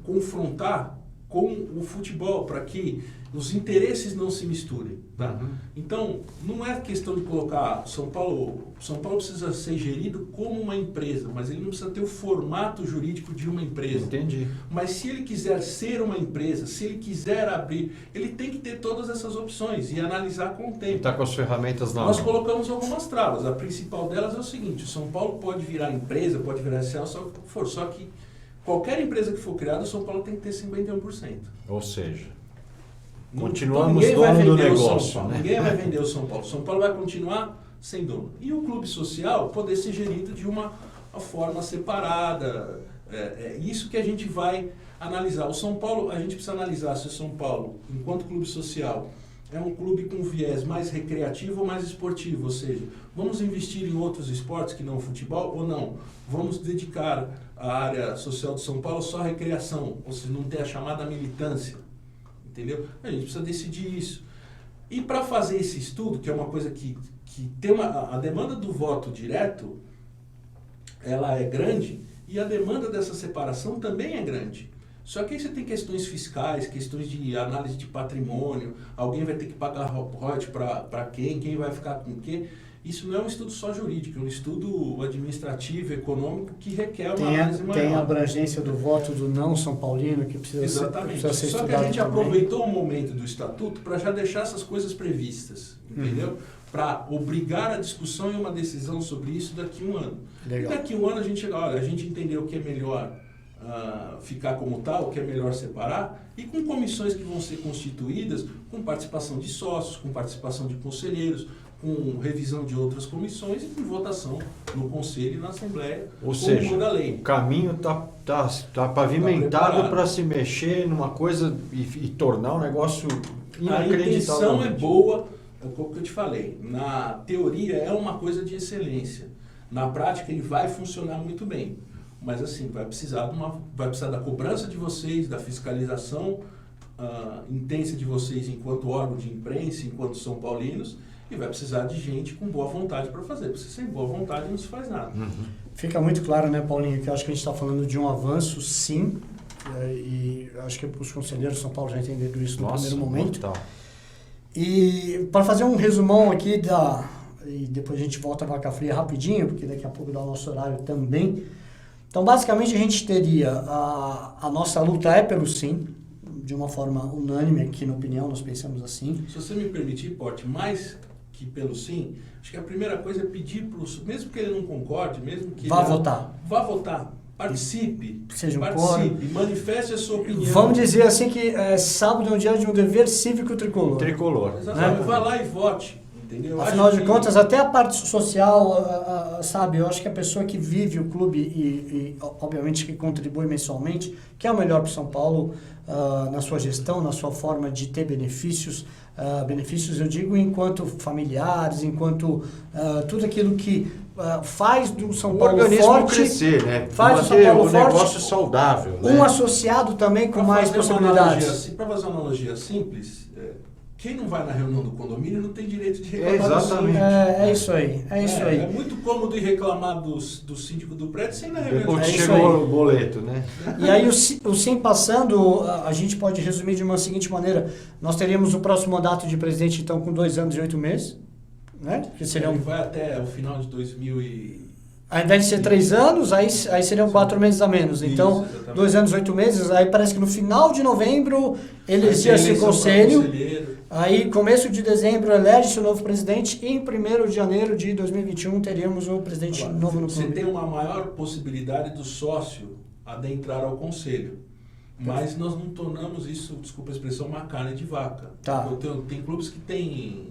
Speaker 3: confrontar com o futebol, para que os interesses não se misturem. Tá? Então, não é questão de colocar São Paulo precisa ser gerido como uma empresa, mas ele não precisa ter o formato jurídico de uma empresa.
Speaker 2: Entendi.
Speaker 3: Mas se ele quiser ser uma empresa, se ele quiser abrir, ele tem que ter todas essas opções e analisar com o tempo.
Speaker 2: Está com as ferramentas na
Speaker 3: Nós
Speaker 2: mão.
Speaker 3: colocamos algumas travas. A principal delas é o seguinte: o São Paulo pode virar empresa, pode virar SA, só que qualquer empresa que for criada, o São Paulo tem que ter 51%.
Speaker 2: Ou seja,
Speaker 3: Então,
Speaker 2: continuamos
Speaker 3: ninguém vai
Speaker 2: dono do
Speaker 3: vender o São
Speaker 2: negócio.
Speaker 3: Paulo,
Speaker 2: Né?
Speaker 3: ninguém vai vender o São Paulo. O São Paulo vai continuar sem dono. E o clube social poder ser gerido de uma forma separada. É isso que a gente vai analisar. O São Paulo, a gente precisa analisar se o São Paulo, enquanto clube social, é um clube com viés mais recreativo ou mais esportivo. Ou seja, vamos investir em outros esportes que não o futebol ou não? Vamos dedicar a área social de São Paulo só à recreação, ou seja, não ter a chamada militância. Entendeu? A gente precisa decidir isso. E para fazer esse estudo, que é uma coisa que tem a demanda do voto direto, ela é grande, e a demanda dessa separação também é grande. Só que aí você tem questões fiscais, questões de análise de patrimônio, alguém vai ter que pagar royalties para quem vai ficar com quem. isso não é um estudo só jurídico, é um estudo administrativo, econômico, que requer uma
Speaker 1: Tem
Speaker 3: análise maior.
Speaker 1: a abrangência do voto do não São Paulino, que precisa
Speaker 3: Exatamente.
Speaker 1: ser
Speaker 3: Só que a
Speaker 1: estudado
Speaker 3: gente
Speaker 1: também.
Speaker 3: aproveitou o momento do Estatuto para já deixar essas coisas previstas, entendeu? Para obrigar a discussão e uma decisão sobre isso daqui a um ano.
Speaker 1: Legal.
Speaker 3: E daqui a um ano a gente chega, olha, a gente entendeu o que é melhor ficar como tal, o que é melhor separar, e com comissões que vão ser constituídas com participação de sócios, com participação de conselheiros, com revisão de outras comissões e com votação no Conselho e na Assembleia,
Speaker 2: Ou seja,
Speaker 3: da lei.
Speaker 2: o caminho tá pavimentado para se mexer numa coisa e tornar um negócio
Speaker 3: A intenção
Speaker 2: inacreditável.
Speaker 3: é boa, é o que eu te falei. Na teoria é uma coisa de excelência. Na prática ele vai funcionar muito bem. Mas assim, vai precisar da cobrança de vocês, da fiscalização intensa de vocês enquanto órgão de imprensa, enquanto São Paulinos, e vai precisar de gente com boa vontade para fazer. Porque sem boa vontade não se faz nada.
Speaker 1: Fica muito claro, né, Paulinho, que eu acho que a gente está falando de um avanço, sim, e acho que os conselheiros de São Paulo já entenderam isso no primeiro momento.
Speaker 2: Total.
Speaker 1: E para fazer um resumão aqui e depois a gente volta a vaca fria rapidinho, porque daqui a pouco dá o nosso horário também. Então, basicamente, a gente teria a nossa luta é pelo sim, de uma forma unânime aqui na opinião, nós pensamos assim.
Speaker 3: Se você me permitir, Porte, mais que pelo sim, acho que a primeira coisa é pedir para mesmo que ele não concorde, mesmo que
Speaker 1: Vá votar.
Speaker 3: Vá votar. Participe.
Speaker 1: Seja um
Speaker 3: participe. Manifeste a sua opinião.
Speaker 1: Vamos dizer assim que sábado é um dia de um dever cívico tricolor.
Speaker 2: Tricolor.
Speaker 3: Exatamente. Vá lá e vote. Entendeu?
Speaker 1: Afinal de contas, até a parte social, sabe, eu acho que a pessoa que vive o clube e obviamente que contribui mensalmente, que é o melhor para o São Paulo na sua gestão, na sua forma de ter benefícios, eu digo enquanto familiares, enquanto tudo aquilo que faz do São Paulo
Speaker 2: organismo
Speaker 1: forte,
Speaker 2: crescer, né?
Speaker 1: faz do São Paulo
Speaker 2: um
Speaker 1: forte,
Speaker 2: negócio saudável, né?
Speaker 1: um associado também com mais possibilidades.
Speaker 3: Para fazer uma analogia simples, quem não vai na reunião do condomínio não tem direito de reclamar
Speaker 2: Exatamente.
Speaker 1: É isso aí,
Speaker 3: É muito cômodo ir reclamar do síndico do prédio sem ir na reunião.
Speaker 2: Depois
Speaker 1: É isso
Speaker 2: chegou
Speaker 1: aí.
Speaker 2: o boleto, né?
Speaker 1: E aí o sim passando, a gente pode resumir de uma seguinte maneira: nós teríamos o próximo mandato de presidente então com 2 anos e 8 meses, né? Que seriam,
Speaker 3: Ele vai até o final de 2000 e...
Speaker 1: ao invés de ser 3 anos, aí seriam 4 meses a menos. Então,
Speaker 3: Isso,
Speaker 1: 2 anos e 8 meses, aí parece que no final de novembro elegia-se o conselho. Aí, começo de dezembro, elege-se o novo presidente e em 1º de janeiro de 2021 teríamos o presidente novo no
Speaker 3: Você
Speaker 1: clube.
Speaker 3: tem uma maior possibilidade do sócio adentrar ao conselho. Mas nós não tornamos isso, desculpa a expressão, uma carne de vaca.
Speaker 1: Tá.
Speaker 3: Tem clubes que têm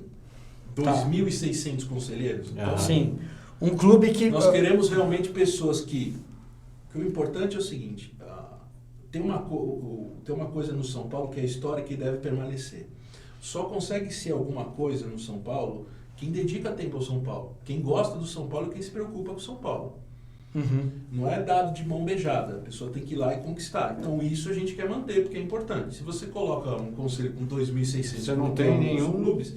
Speaker 3: 2.600 conselheiros. Então,
Speaker 1: Sim. Um clube que...
Speaker 3: nós queremos realmente pessoas que o importante é o seguinte, tem uma coisa no São Paulo que é histórica e deve permanecer. Só consegue ser alguma coisa no São Paulo quem dedica tempo ao São Paulo. Quem gosta do São Paulo é quem se preocupa com o São Paulo. Não é dado de mão beijada, a pessoa tem que ir lá e conquistar. Então isso a gente quer manter, porque é importante. Se você coloca um conselho com 2.600
Speaker 2: você não tem nenhum
Speaker 3: clubes,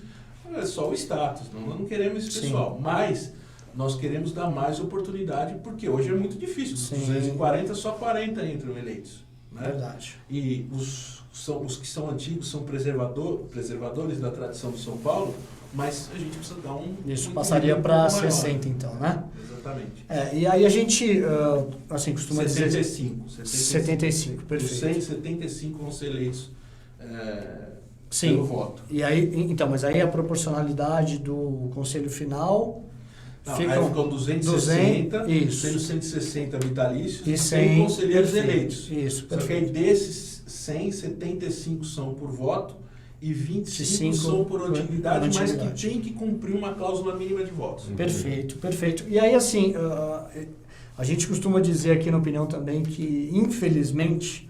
Speaker 3: é só o status, nós não queremos esse pessoal. Mas nós queremos dar mais oportunidade, porque hoje é muito difícil. Dos 240, só 40 entram eleitos. Né?
Speaker 1: Verdade.
Speaker 3: E os que são antigos são preservadores da tradição do São Paulo, mas a gente precisa dar
Speaker 1: Isso passaria para 60 então, né?
Speaker 3: Exatamente.
Speaker 1: E aí a gente, assim, costuma
Speaker 3: 75,
Speaker 1: dizer... 75, perfeito.
Speaker 3: Os 175 vão ser eleitos
Speaker 1: Sim.
Speaker 3: pelo voto.
Speaker 1: E aí, então, mas aí a proporcionalidade do conselho final...
Speaker 3: Não, aí ficam 260,
Speaker 1: isso.
Speaker 3: sendo 160 vitalícios
Speaker 1: E
Speaker 3: 100
Speaker 1: 100
Speaker 3: conselheiros eleitos.
Speaker 1: Isso,
Speaker 3: Só que aí desses 100, 75 são por voto e 25 são por antiguidade, mas que tem que cumprir uma cláusula mínima de votos.
Speaker 1: Perfeito, perfeito. E aí, assim, a gente costuma dizer aqui na opinião também que, infelizmente,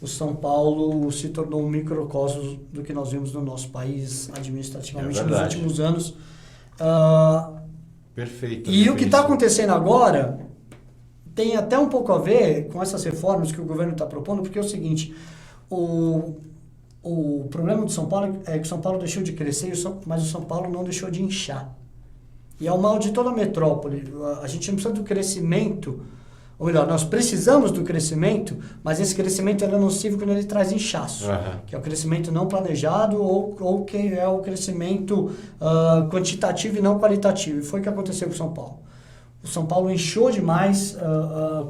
Speaker 1: o São Paulo se tornou um microcosmos do que nós vimos no nosso país administrativamente nos últimos anos.
Speaker 2: Perfeito.
Speaker 1: E o que está acontecendo agora tem até um pouco a ver com essas reformas que o governo está propondo, porque é o seguinte, o problema do São Paulo é que o São Paulo deixou de crescer, mas o São Paulo não deixou de inchar. E é o mal de toda a metrópole. A gente não precisa do crescimento ou melhor, nós precisamos do crescimento, mas esse crescimento é nocivo quando ele traz inchaço, que é o crescimento não planejado ou que é o crescimento quantitativo e não qualitativo. E foi o que aconteceu com São Paulo. O São Paulo inchou demais,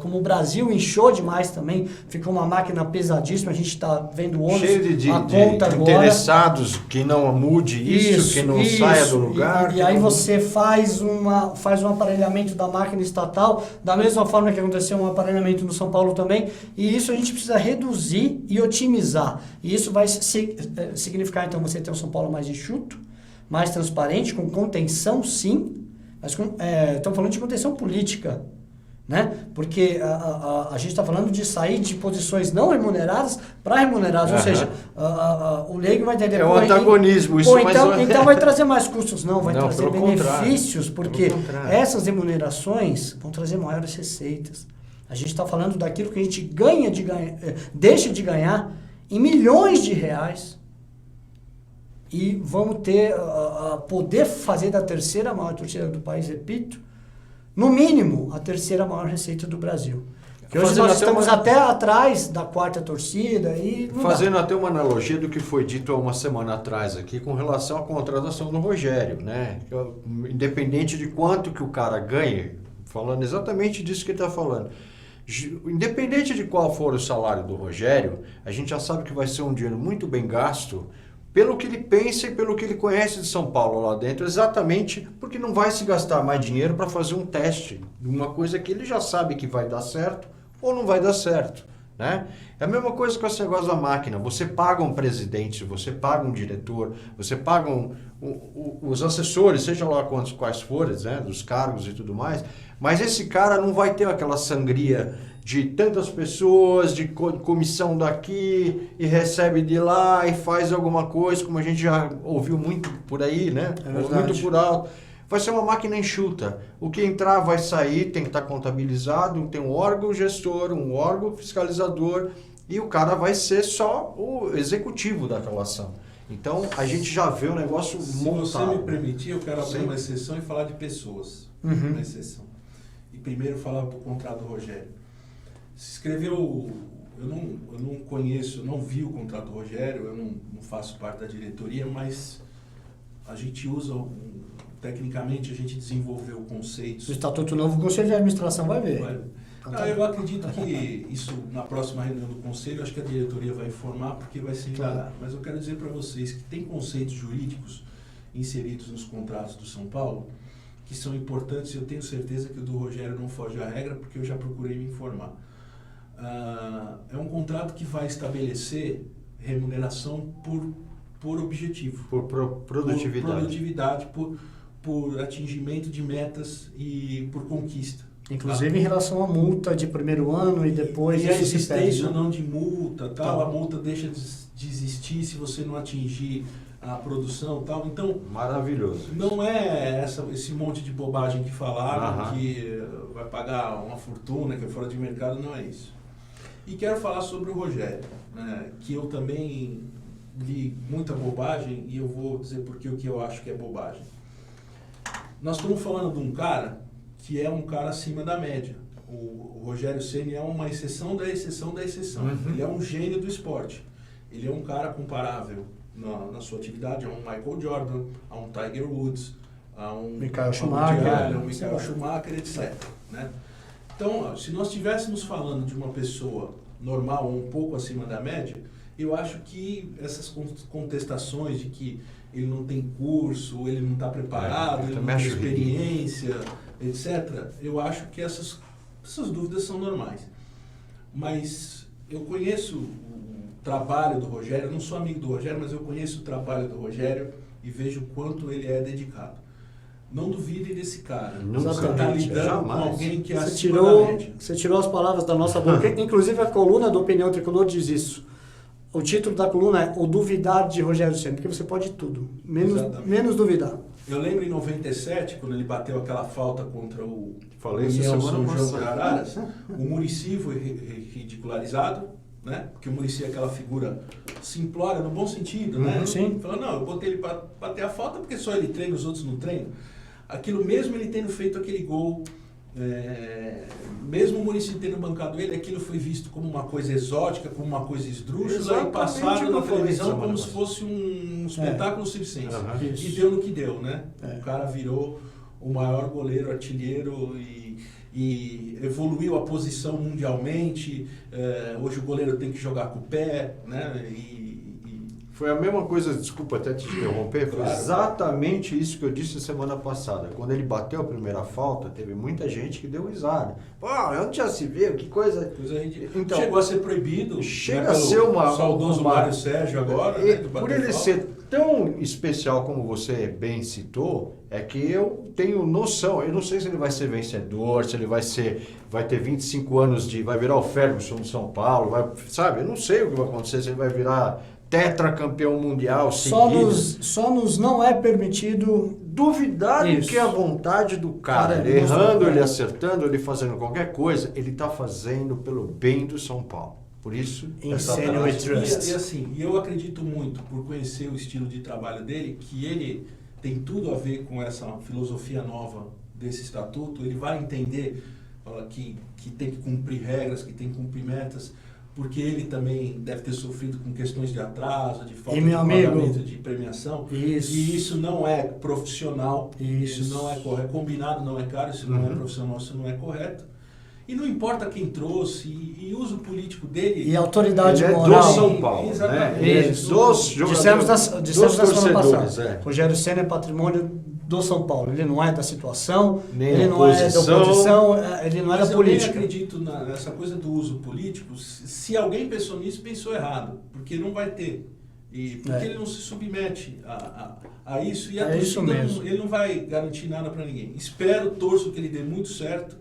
Speaker 1: como o Brasil inchou demais também, ficou uma máquina pesadíssima, a gente está vendo ônus,
Speaker 2: cheio de
Speaker 1: conta agora.
Speaker 2: interessados que não mude isso, que não saia do lugar.
Speaker 1: E aí você faz um aparelhamento da máquina estatal, da mesma forma que aconteceu um aparelhamento no São Paulo também, e isso a gente precisa reduzir e otimizar. E isso vai significar, então, você ter um São Paulo mais enxuto, mais transparente, com contenção, sim, mas estamos falando de contenção política, né? Porque a gente está falando de sair de posições não remuneradas para remuneradas, ou seja, o leigo vai entender...
Speaker 2: É um antagonismo.
Speaker 1: Então vai trazer mais custos. Não, vai trazer benefícios,
Speaker 2: contrário.
Speaker 1: porque essas remunerações vão trazer maiores receitas. A gente está falando daquilo que a gente deixa de ganhar em milhões de reais. E vamos ter poder fazer da terceira maior torcida do país, repito, no mínimo, a terceira maior receita do Brasil. Que hoje nós estamos até atrás da quarta torcida e...
Speaker 2: Fazendo até uma analogia do que foi dito há uma semana atrás aqui com relação à contratação do Rogério, né? Independente de quanto que o cara ganhe, falando exatamente disso que ele está falando, independente de qual for o salário do Rogério, a gente já sabe que vai ser um dinheiro muito bem gasto, pelo que ele pensa e pelo que ele conhece de São Paulo lá dentro, exatamente porque não vai se gastar mais dinheiro para fazer um teste de uma coisa que ele já sabe que vai dar certo ou não vai dar certo, né? É a mesma coisa com esse negócio da máquina. Você paga um presidente, você paga um diretor, você paga os assessores, seja lá quais forem, né, dos cargos e tudo mais, mas esse cara não vai ter aquela sangria de tantas pessoas, de comissão daqui, e recebe de lá, e faz alguma coisa, como a gente já ouviu muito por aí, né? Muito por alto. Vai ser uma máquina enxuta. O que entrar vai sair, tem que estar contabilizado, tem um órgão gestor, um órgão fiscalizador, e o cara vai ser só o executivo daquela ação. Então, a gente já vê o negócio montado.
Speaker 3: Se você me permitir, eu quero abrir uma exceção e falar de pessoas. Uma exceção. E primeiro falar do contrato do Rogério. Se escreveu, eu não conheço, não vi o contrato do Rogério, eu não faço parte da diretoria, mas a gente usa, tecnicamente a gente desenvolveu conceitos.
Speaker 1: O Estatuto Novo, o Conselho de Administração vai ver.
Speaker 3: Eu acredito que isso, na próxima reunião do Conselho, acho que a diretoria vai informar, porque vai ser indagado. Mas eu quero dizer para vocês que tem conceitos jurídicos inseridos nos contratos do São Paulo que são importantes, e eu tenho certeza que o do Rogério não foge à regra, porque eu já procurei me informar. É um contrato que vai estabelecer remuneração por objetivo.
Speaker 2: Por produtividade.
Speaker 3: Por produtividade, por atingimento de metas e por conquista.
Speaker 1: Inclusive em relação à multa de primeiro ano e depois...
Speaker 3: E a existência ou não de multa, tal, a multa deixa de existir se você não atingir a produção, tal. Então,
Speaker 2: maravilhoso.
Speaker 3: Não é esse monte de bobagem que falaram, que vai pagar uma fortuna, que é fora de mercado, não é isso. E quero falar sobre o Rogério, né, que eu também li muita bobagem, e eu vou dizer por que o que eu acho que é bobagem. Nós estamos falando de um cara que é um cara acima da média. O Rogério Ceni é uma exceção da exceção da exceção. Ele é um gênio do esporte. Ele é um cara comparável na sua atividade a um Michael Jordan, a um Tiger Woods, a um
Speaker 1: Michael Schumacher,
Speaker 3: etc. Né? Então, se nós estivéssemos falando de uma pessoa normal ou um pouco acima da média, eu acho que essas contestações de que ele não tem curso, ele não está preparado, ele não tem experiência, etc., eu acho que essas dúvidas são normais. Mas eu conheço o trabalho do Rogério, eu não sou amigo do Rogério, mas eu conheço o trabalho do Rogério e vejo o quanto ele é dedicado. Não duvidem desse cara.
Speaker 2: Você
Speaker 3: está lidando com alguém que é acima da média.
Speaker 1: Você tirou as palavras da nossa boca. Inclusive a coluna do Opinião Tricolor diz isso. O título da coluna é O Duvidar de Rogério Ceni, porque você pode tudo, menos duvidar.
Speaker 3: Eu lembro em 97, quando ele bateu aquela falta contra o
Speaker 2: Nelson
Speaker 3: João de Araras, o Muricy foi ridicularizado, né? Porque o Muricy é aquela figura simplória, no bom sentido, né?
Speaker 1: Sim.
Speaker 3: Falou, não, eu botei ele para bater a falta porque só ele treina, os outros não treinam. Aquilo mesmo ele tendo feito aquele gol mesmo o Muricy tendo bancado ele, aquilo foi visto como uma coisa exótica, como uma coisa esdrúxula,
Speaker 2: Exatamente,
Speaker 3: e passado
Speaker 2: eu
Speaker 3: na
Speaker 2: falei
Speaker 3: televisão
Speaker 2: isso,
Speaker 3: como
Speaker 2: mano.
Speaker 3: se fosse um espetáculo circense.
Speaker 1: Isso.
Speaker 3: E deu no que deu, né?
Speaker 1: É.
Speaker 3: O cara virou o maior goleiro artilheiro e evoluiu a posição mundialmente. Hoje o goleiro tem que jogar com o pé, né?
Speaker 2: Foi a mesma coisa, desculpa até te interromper, foi
Speaker 3: Claro.
Speaker 2: exatamente isso que eu disse semana passada. Quando ele bateu a primeira falta, teve muita gente que deu risada. Pô, onde já se viu? Que coisa...
Speaker 3: Então, chegou a ser proibido.
Speaker 2: Chega
Speaker 3: né,
Speaker 2: a ser uma...
Speaker 3: saudoso Mário Sérgio agora.
Speaker 2: E,
Speaker 3: Né, do
Speaker 2: por
Speaker 3: bater
Speaker 2: ele
Speaker 3: falta.
Speaker 2: ser tão especial como você bem citou, é que eu tenho noção. Eu não sei se ele vai ser vencedor, se ele vai ter 25 anos vai virar o Ferguson do São Paulo, sabe? Eu não sei o que vai acontecer, se ele vai virar tetracampeão mundial seguido.
Speaker 1: Só nos não é permitido
Speaker 2: Duvidar do
Speaker 1: Isso.
Speaker 2: que é a vontade do cara,
Speaker 1: Cara,
Speaker 2: ele errando,
Speaker 1: mostrou,
Speaker 2: ele
Speaker 1: né?
Speaker 2: acertando, ele fazendo qualquer coisa, ele está fazendo pelo bem do São Paulo. Por isso, essa
Speaker 1: Insane
Speaker 2: frase.
Speaker 1: with trust.
Speaker 3: E assim, eu acredito muito, por conhecer o estilo de trabalho dele, que ele tem tudo a ver com essa filosofia nova desse estatuto. Ele vai entender que tem que cumprir regras, que tem que cumprir metas, porque ele também deve ter sofrido com questões de atraso, de falta
Speaker 1: E,
Speaker 3: de
Speaker 1: meu amigo,
Speaker 3: pagamento de premiação.
Speaker 1: Isso.
Speaker 3: E isso não é profissional,
Speaker 1: Isso.
Speaker 3: isso não é correto. Combinado não é caro, isso não é profissional, isso não é correto. E não importa quem trouxe, e uso político dele...
Speaker 1: E a autoridade
Speaker 2: Ele é
Speaker 1: moral.
Speaker 2: do São Paulo, né?
Speaker 3: Exatamente.
Speaker 2: Ele é
Speaker 3: Isso.
Speaker 2: dos jogadores,
Speaker 1: Dissemos na semana
Speaker 2: torcedores,
Speaker 1: passada. Rogério Ceni é patrimônio do São Paulo. Ele não é da situação,
Speaker 2: Nem
Speaker 1: ele não
Speaker 2: oposição.
Speaker 1: é da oposição, ele não é
Speaker 3: Mas
Speaker 1: da
Speaker 3: eu nem
Speaker 1: política.
Speaker 3: acredito nessa coisa do uso político. Se alguém pensou nisso, pensou errado. Porque não vai ter. Porque ele não se submete a isso. E a
Speaker 1: É isso
Speaker 3: torcida,
Speaker 1: mesmo.
Speaker 3: ele não vai garantir nada para ninguém. Espero, torço que ele dê muito certo.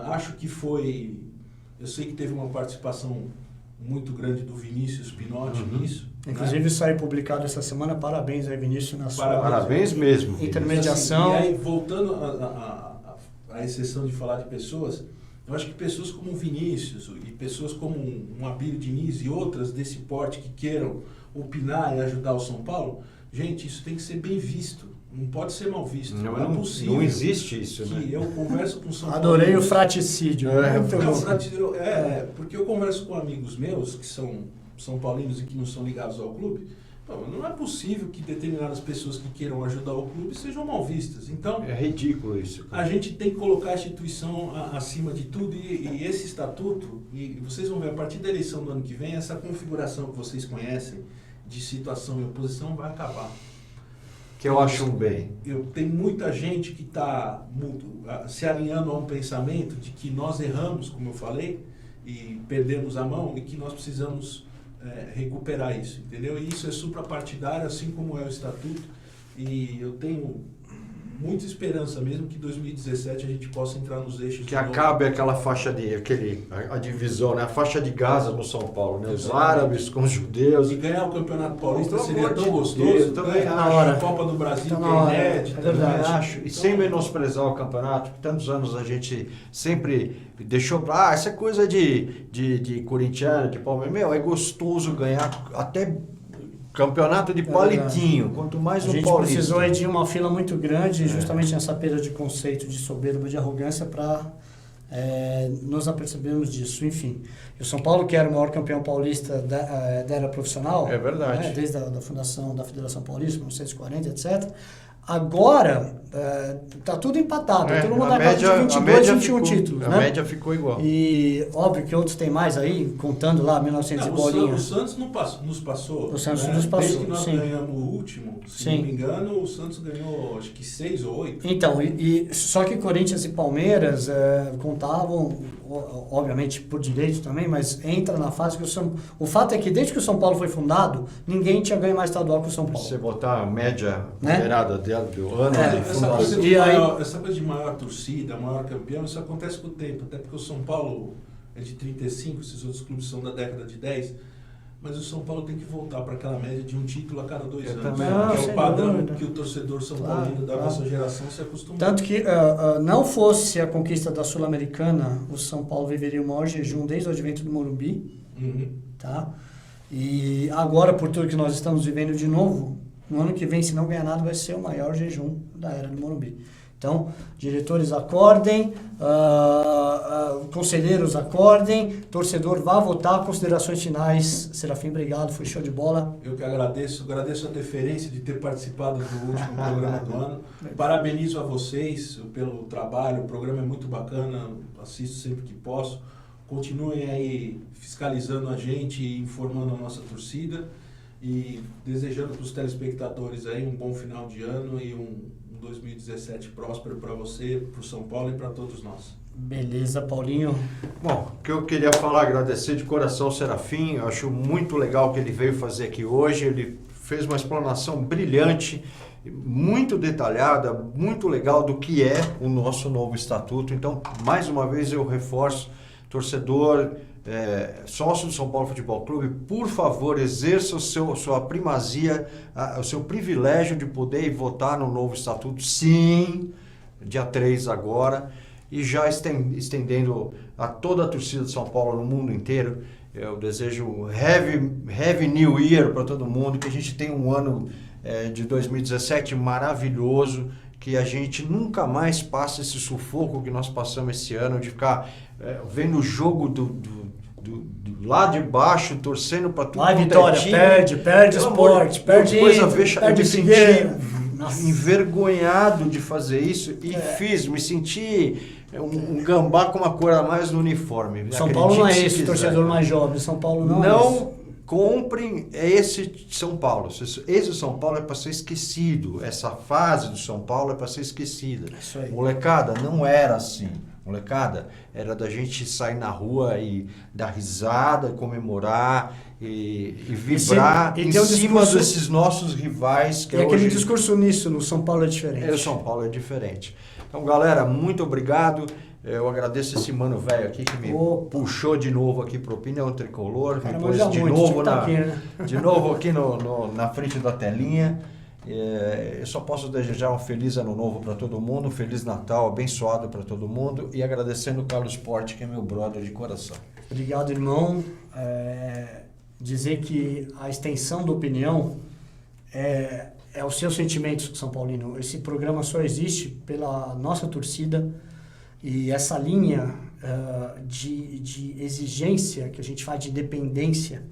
Speaker 3: Acho que foi... Eu sei que teve uma participação muito grande do Vinícius Pinotti nisso.
Speaker 1: Inclusive
Speaker 3: né?
Speaker 1: saiu publicado essa semana. Parabéns aí, Vinícius, na sua
Speaker 2: Parabéns mesmo.
Speaker 1: intermediação.
Speaker 3: Assim, e aí, voltando à exceção de falar de pessoas, eu acho que pessoas como o Vinícius e pessoas como um Abílio Diniz e outras desse porte que queiram opinar e ajudar o São Paulo, gente, isso tem que ser bem visto. Não pode ser mal visto. Não é possível.
Speaker 2: Não existe isso,
Speaker 3: que
Speaker 2: né?
Speaker 3: eu converso com São Paulo.
Speaker 1: Adorei o fraticídio. Muito
Speaker 3: Não,
Speaker 1: bom.
Speaker 3: porque eu converso com amigos meus que são São Paulinos e que não são ligados ao clube. Não é possível que determinadas pessoas que queiram ajudar o clube sejam mal vistas. Então,
Speaker 2: É ridículo isso.
Speaker 3: a gente tem que colocar a instituição acima de tudo e esse estatuto, e vocês vão ver, a partir da eleição do ano que vem, essa configuração que vocês conhecem de situação e oposição vai acabar.
Speaker 2: Que eu acho um bem.
Speaker 3: Tem muita gente que está se alinhando a um pensamento de que nós erramos, como eu falei, e perdemos a mão e que nós precisamos recuperar isso, entendeu? E isso é suprapartidário, assim como é o estatuto, e eu tenho muita esperança mesmo que em 2017 a gente possa entrar nos eixos
Speaker 2: Que
Speaker 3: de novo.
Speaker 2: acabe aquela faixa a divisão, né? A faixa de Gaza no São Paulo, né? Os árabes com os judeus.
Speaker 3: E ganhar o Campeonato Paulista
Speaker 2: Pelo
Speaker 3: seria
Speaker 2: amor
Speaker 3: tão
Speaker 2: de
Speaker 3: gostoso.
Speaker 2: Deus, também
Speaker 3: Ganhar
Speaker 1: na hora.
Speaker 3: a Copa do Brasil,
Speaker 1: Tá
Speaker 3: que
Speaker 1: na hora,
Speaker 3: é inédita.
Speaker 1: é verdade.
Speaker 3: né?
Speaker 2: Acho. E sem menosprezar o campeonato, que tantos anos a gente sempre deixou pra... essa coisa de corintiano, de Palmeiras, é gostoso ganhar até campeonato de palitinho, quanto mais
Speaker 1: A
Speaker 2: um
Speaker 1: gente
Speaker 2: paulista.
Speaker 1: precisou aí de uma fila muito grande, justamente nessa perda de conceito de soberba, de arrogância, para nos apercebermos disso. Enfim, e o São Paulo, que era o maior campeão paulista da era profissional,
Speaker 2: É verdade.
Speaker 1: né, desde a fundação da Federação Paulista, 1940, etc., agora está tudo empatado, todo mundo na casa de 22, 21 títulos.
Speaker 2: A
Speaker 1: né?
Speaker 2: média ficou igual.
Speaker 1: E óbvio que outros têm mais aí, contando lá 1900 e
Speaker 3: Não,
Speaker 1: bolinha.
Speaker 3: o Santos nos passou.
Speaker 1: O Santos nos passou,
Speaker 3: Desde que nós
Speaker 1: sim.
Speaker 3: ganhamos o último, se
Speaker 1: Sim.
Speaker 3: não me engano, o Santos ganhou acho que 6 ou 8.
Speaker 1: Então, só que Corinthians e Palmeiras contavam, obviamente por direito também, mas entra na fase que o fato é que desde que o São Paulo foi fundado, ninguém tinha ganho mais estadual que o São
Speaker 2: Se
Speaker 1: Paulo.
Speaker 2: você botar a média
Speaker 1: Né?
Speaker 2: moderada do ano de
Speaker 3: Essa coisa,
Speaker 2: fundação.
Speaker 1: E aí-
Speaker 3: essa coisa de maior torcida, maior campeão, isso acontece com o tempo, até porque o São Paulo é de 35, esses outros clubes são da década de 10, mas o São Paulo tem que voltar para aquela média de um título a cada 2
Speaker 2: Eu
Speaker 3: anos.
Speaker 2: também
Speaker 3: Que
Speaker 2: acho.
Speaker 3: é
Speaker 1: sem
Speaker 3: o padrão
Speaker 1: dúvida.
Speaker 3: que o torcedor São
Speaker 1: Claro,
Speaker 3: Paulino da
Speaker 1: claro.
Speaker 3: nossa geração se acostumou.
Speaker 1: Tanto que não fosse a conquista da Sul-Americana, o São Paulo viveria o maior jejum desde o advento do Morumbi,
Speaker 3: Uhum.
Speaker 1: tá? E agora, por tudo que nós estamos vivendo de novo, no ano que vem, se não ganhar nada, vai ser o maior jejum da era do Morumbi. Então, diretores, acordem, conselheiros acordem, torcedor vá votar, considerações finais. Serafim, obrigado, foi show de bola.
Speaker 3: Eu que agradeço a deferência de ter participado do último programa do ano. Parabenizo a vocês pelo trabalho, o programa é muito bacana, assisto sempre que posso. Continuem aí fiscalizando a gente e informando a nossa torcida e desejando para os telespectadores aí um bom final de ano e um 2017 próspero para você, para o São Paulo e para todos nós.
Speaker 1: Beleza, Paulinho.
Speaker 2: Bom, o que eu queria falar, agradecer de coração ao Serafim, eu acho muito legal o que ele veio fazer aqui hoje, ele fez uma explanação brilhante, muito detalhada, muito legal do que é o nosso novo estatuto. Então, mais uma vez eu reforço, torcedor, sócio do São Paulo Futebol Clube, por favor, exerça sua primazia, o seu privilégio de poder votar no novo estatuto, sim, dia 3 agora, e já estendendo a toda a torcida de São Paulo no mundo inteiro. Eu desejo Heavy New Year para todo mundo, que a gente tenha um ano de 2017 maravilhoso, que a gente nunca mais passe esse sufoco que nós passamos esse ano, de ficar vendo o jogo do lá de baixo, torcendo para tudo.
Speaker 1: Vai, Vitória, perde esporte, perde
Speaker 2: coisa eu me senti
Speaker 1: Nossa.
Speaker 2: envergonhado de fazer isso e me senti um gambá com uma cor a mais no uniforme.
Speaker 1: São Paulo não é esse torcedor mais jovem, São Paulo não é esse.
Speaker 2: Comprem esse São Paulo. Esse São Paulo é para ser esquecido. Essa fase do São Paulo é para ser esquecida.
Speaker 1: Isso aí.
Speaker 2: Molecada, não era assim. Molecada, era da gente sair na rua e dar risada, comemorar e vibrar em cima desses nossos rivais.
Speaker 1: E aquele discurso uníssono, São Paulo é diferente.
Speaker 2: O São Paulo é diferente. Então, galera, muito obrigado. Eu agradeço esse mano velho aqui que me puxou de novo aqui pro Opinião Tricolor. Me pôs de novo aqui na frente da telinha. Eu só posso desejar um feliz ano novo para todo mundo, um feliz Natal, abençoado para todo mundo e agradecendo o Carlos Porte, que é meu brother de coração.
Speaker 1: Obrigado, irmão. Dizer que a extensão da opinião é os seus sentimentos, São Paulino. Esse programa só existe pela nossa torcida e essa linha de exigência que a gente faz de independência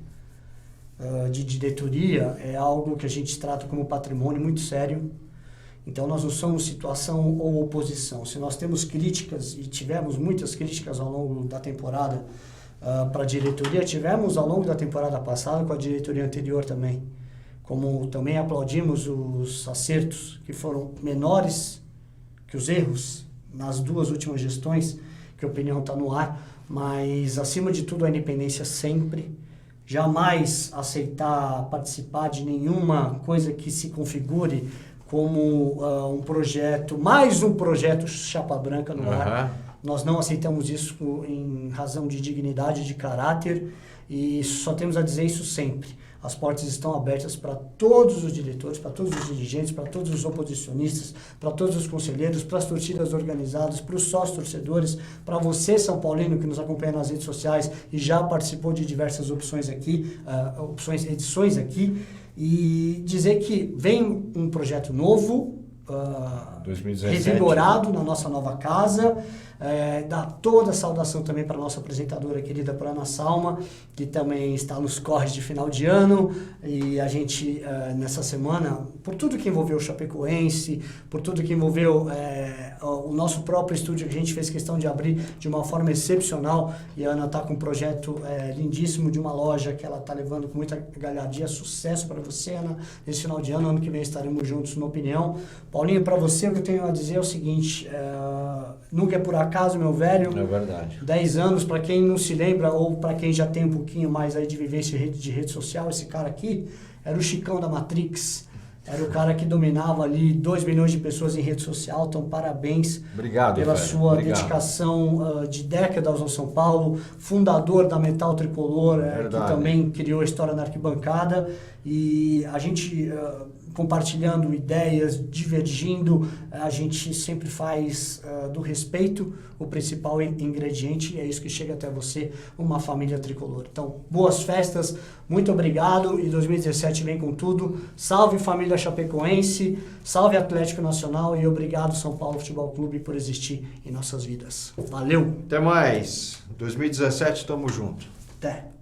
Speaker 1: de diretoria é algo que a gente trata como patrimônio muito sério. Então nós não somos situação ou oposição. Se nós temos críticas, e tivemos muitas críticas ao longo da temporada para a diretoria, tivemos ao longo da temporada passada com a diretoria anterior também. Como também aplaudimos os acertos que foram menores que os erros nas duas últimas gestões, que a opinião está no ar, mas acima de tudo a independência sempre. Jamais aceitar participar de nenhuma coisa que se configure como mais um projeto chapa branca no ar. Nós não aceitamos isso em razão de dignidade, de caráter, e só temos a dizer isso sempre. As portas estão abertas para todos os diretores, para todos os dirigentes, para todos os oposicionistas, para todos os conselheiros, para as torcidas organizadas, para os sócios torcedores, para você, São Paulino, que nos acompanha nas redes sociais e já participou de diversas edições aqui, e dizer que vem um projeto novo, 2017. Revigorado na nossa nova casa. Dar toda a saudação também para a nossa apresentadora querida, para Ana Salma, que também está nos corres de final de ano, e a gente nessa semana, por tudo que envolveu o Chapecoense, por tudo que envolveu o nosso próprio estúdio, que a gente fez questão de abrir de uma forma excepcional, e a Ana está com um projeto lindíssimo de uma loja que ela está levando com muita galhardia. Sucesso para você, Ana, nesse final de ano que vem estaremos juntos no Opinião. Paulinho, para você o que eu tenho a dizer é o seguinte, nunca é por acaso, meu velho.
Speaker 2: É verdade.
Speaker 1: 10 anos, para quem não se lembra, ou para quem já tem um pouquinho mais aí de vivência de rede social, esse cara aqui era o Chicão da Matrix. Era o cara que dominava ali 2 milhões de pessoas em rede social. Então, parabéns.
Speaker 2: Obrigado,
Speaker 1: pela sua dedicação de décadas ao São Paulo, fundador da Metal Tricolor, que também criou a história na arquibancada. E a gente compartilhando ideias, divergindo. A gente sempre faz do respeito o principal ingrediente, e é isso que chega até você, uma família tricolor. Então, boas festas, muito obrigado, e 2017 vem com tudo. Salve família chapecoense, salve Atlético Nacional, e obrigado São Paulo Futebol Clube por existir em nossas vidas. Valeu!
Speaker 2: Até mais. 2017, tamo junto.
Speaker 1: Até!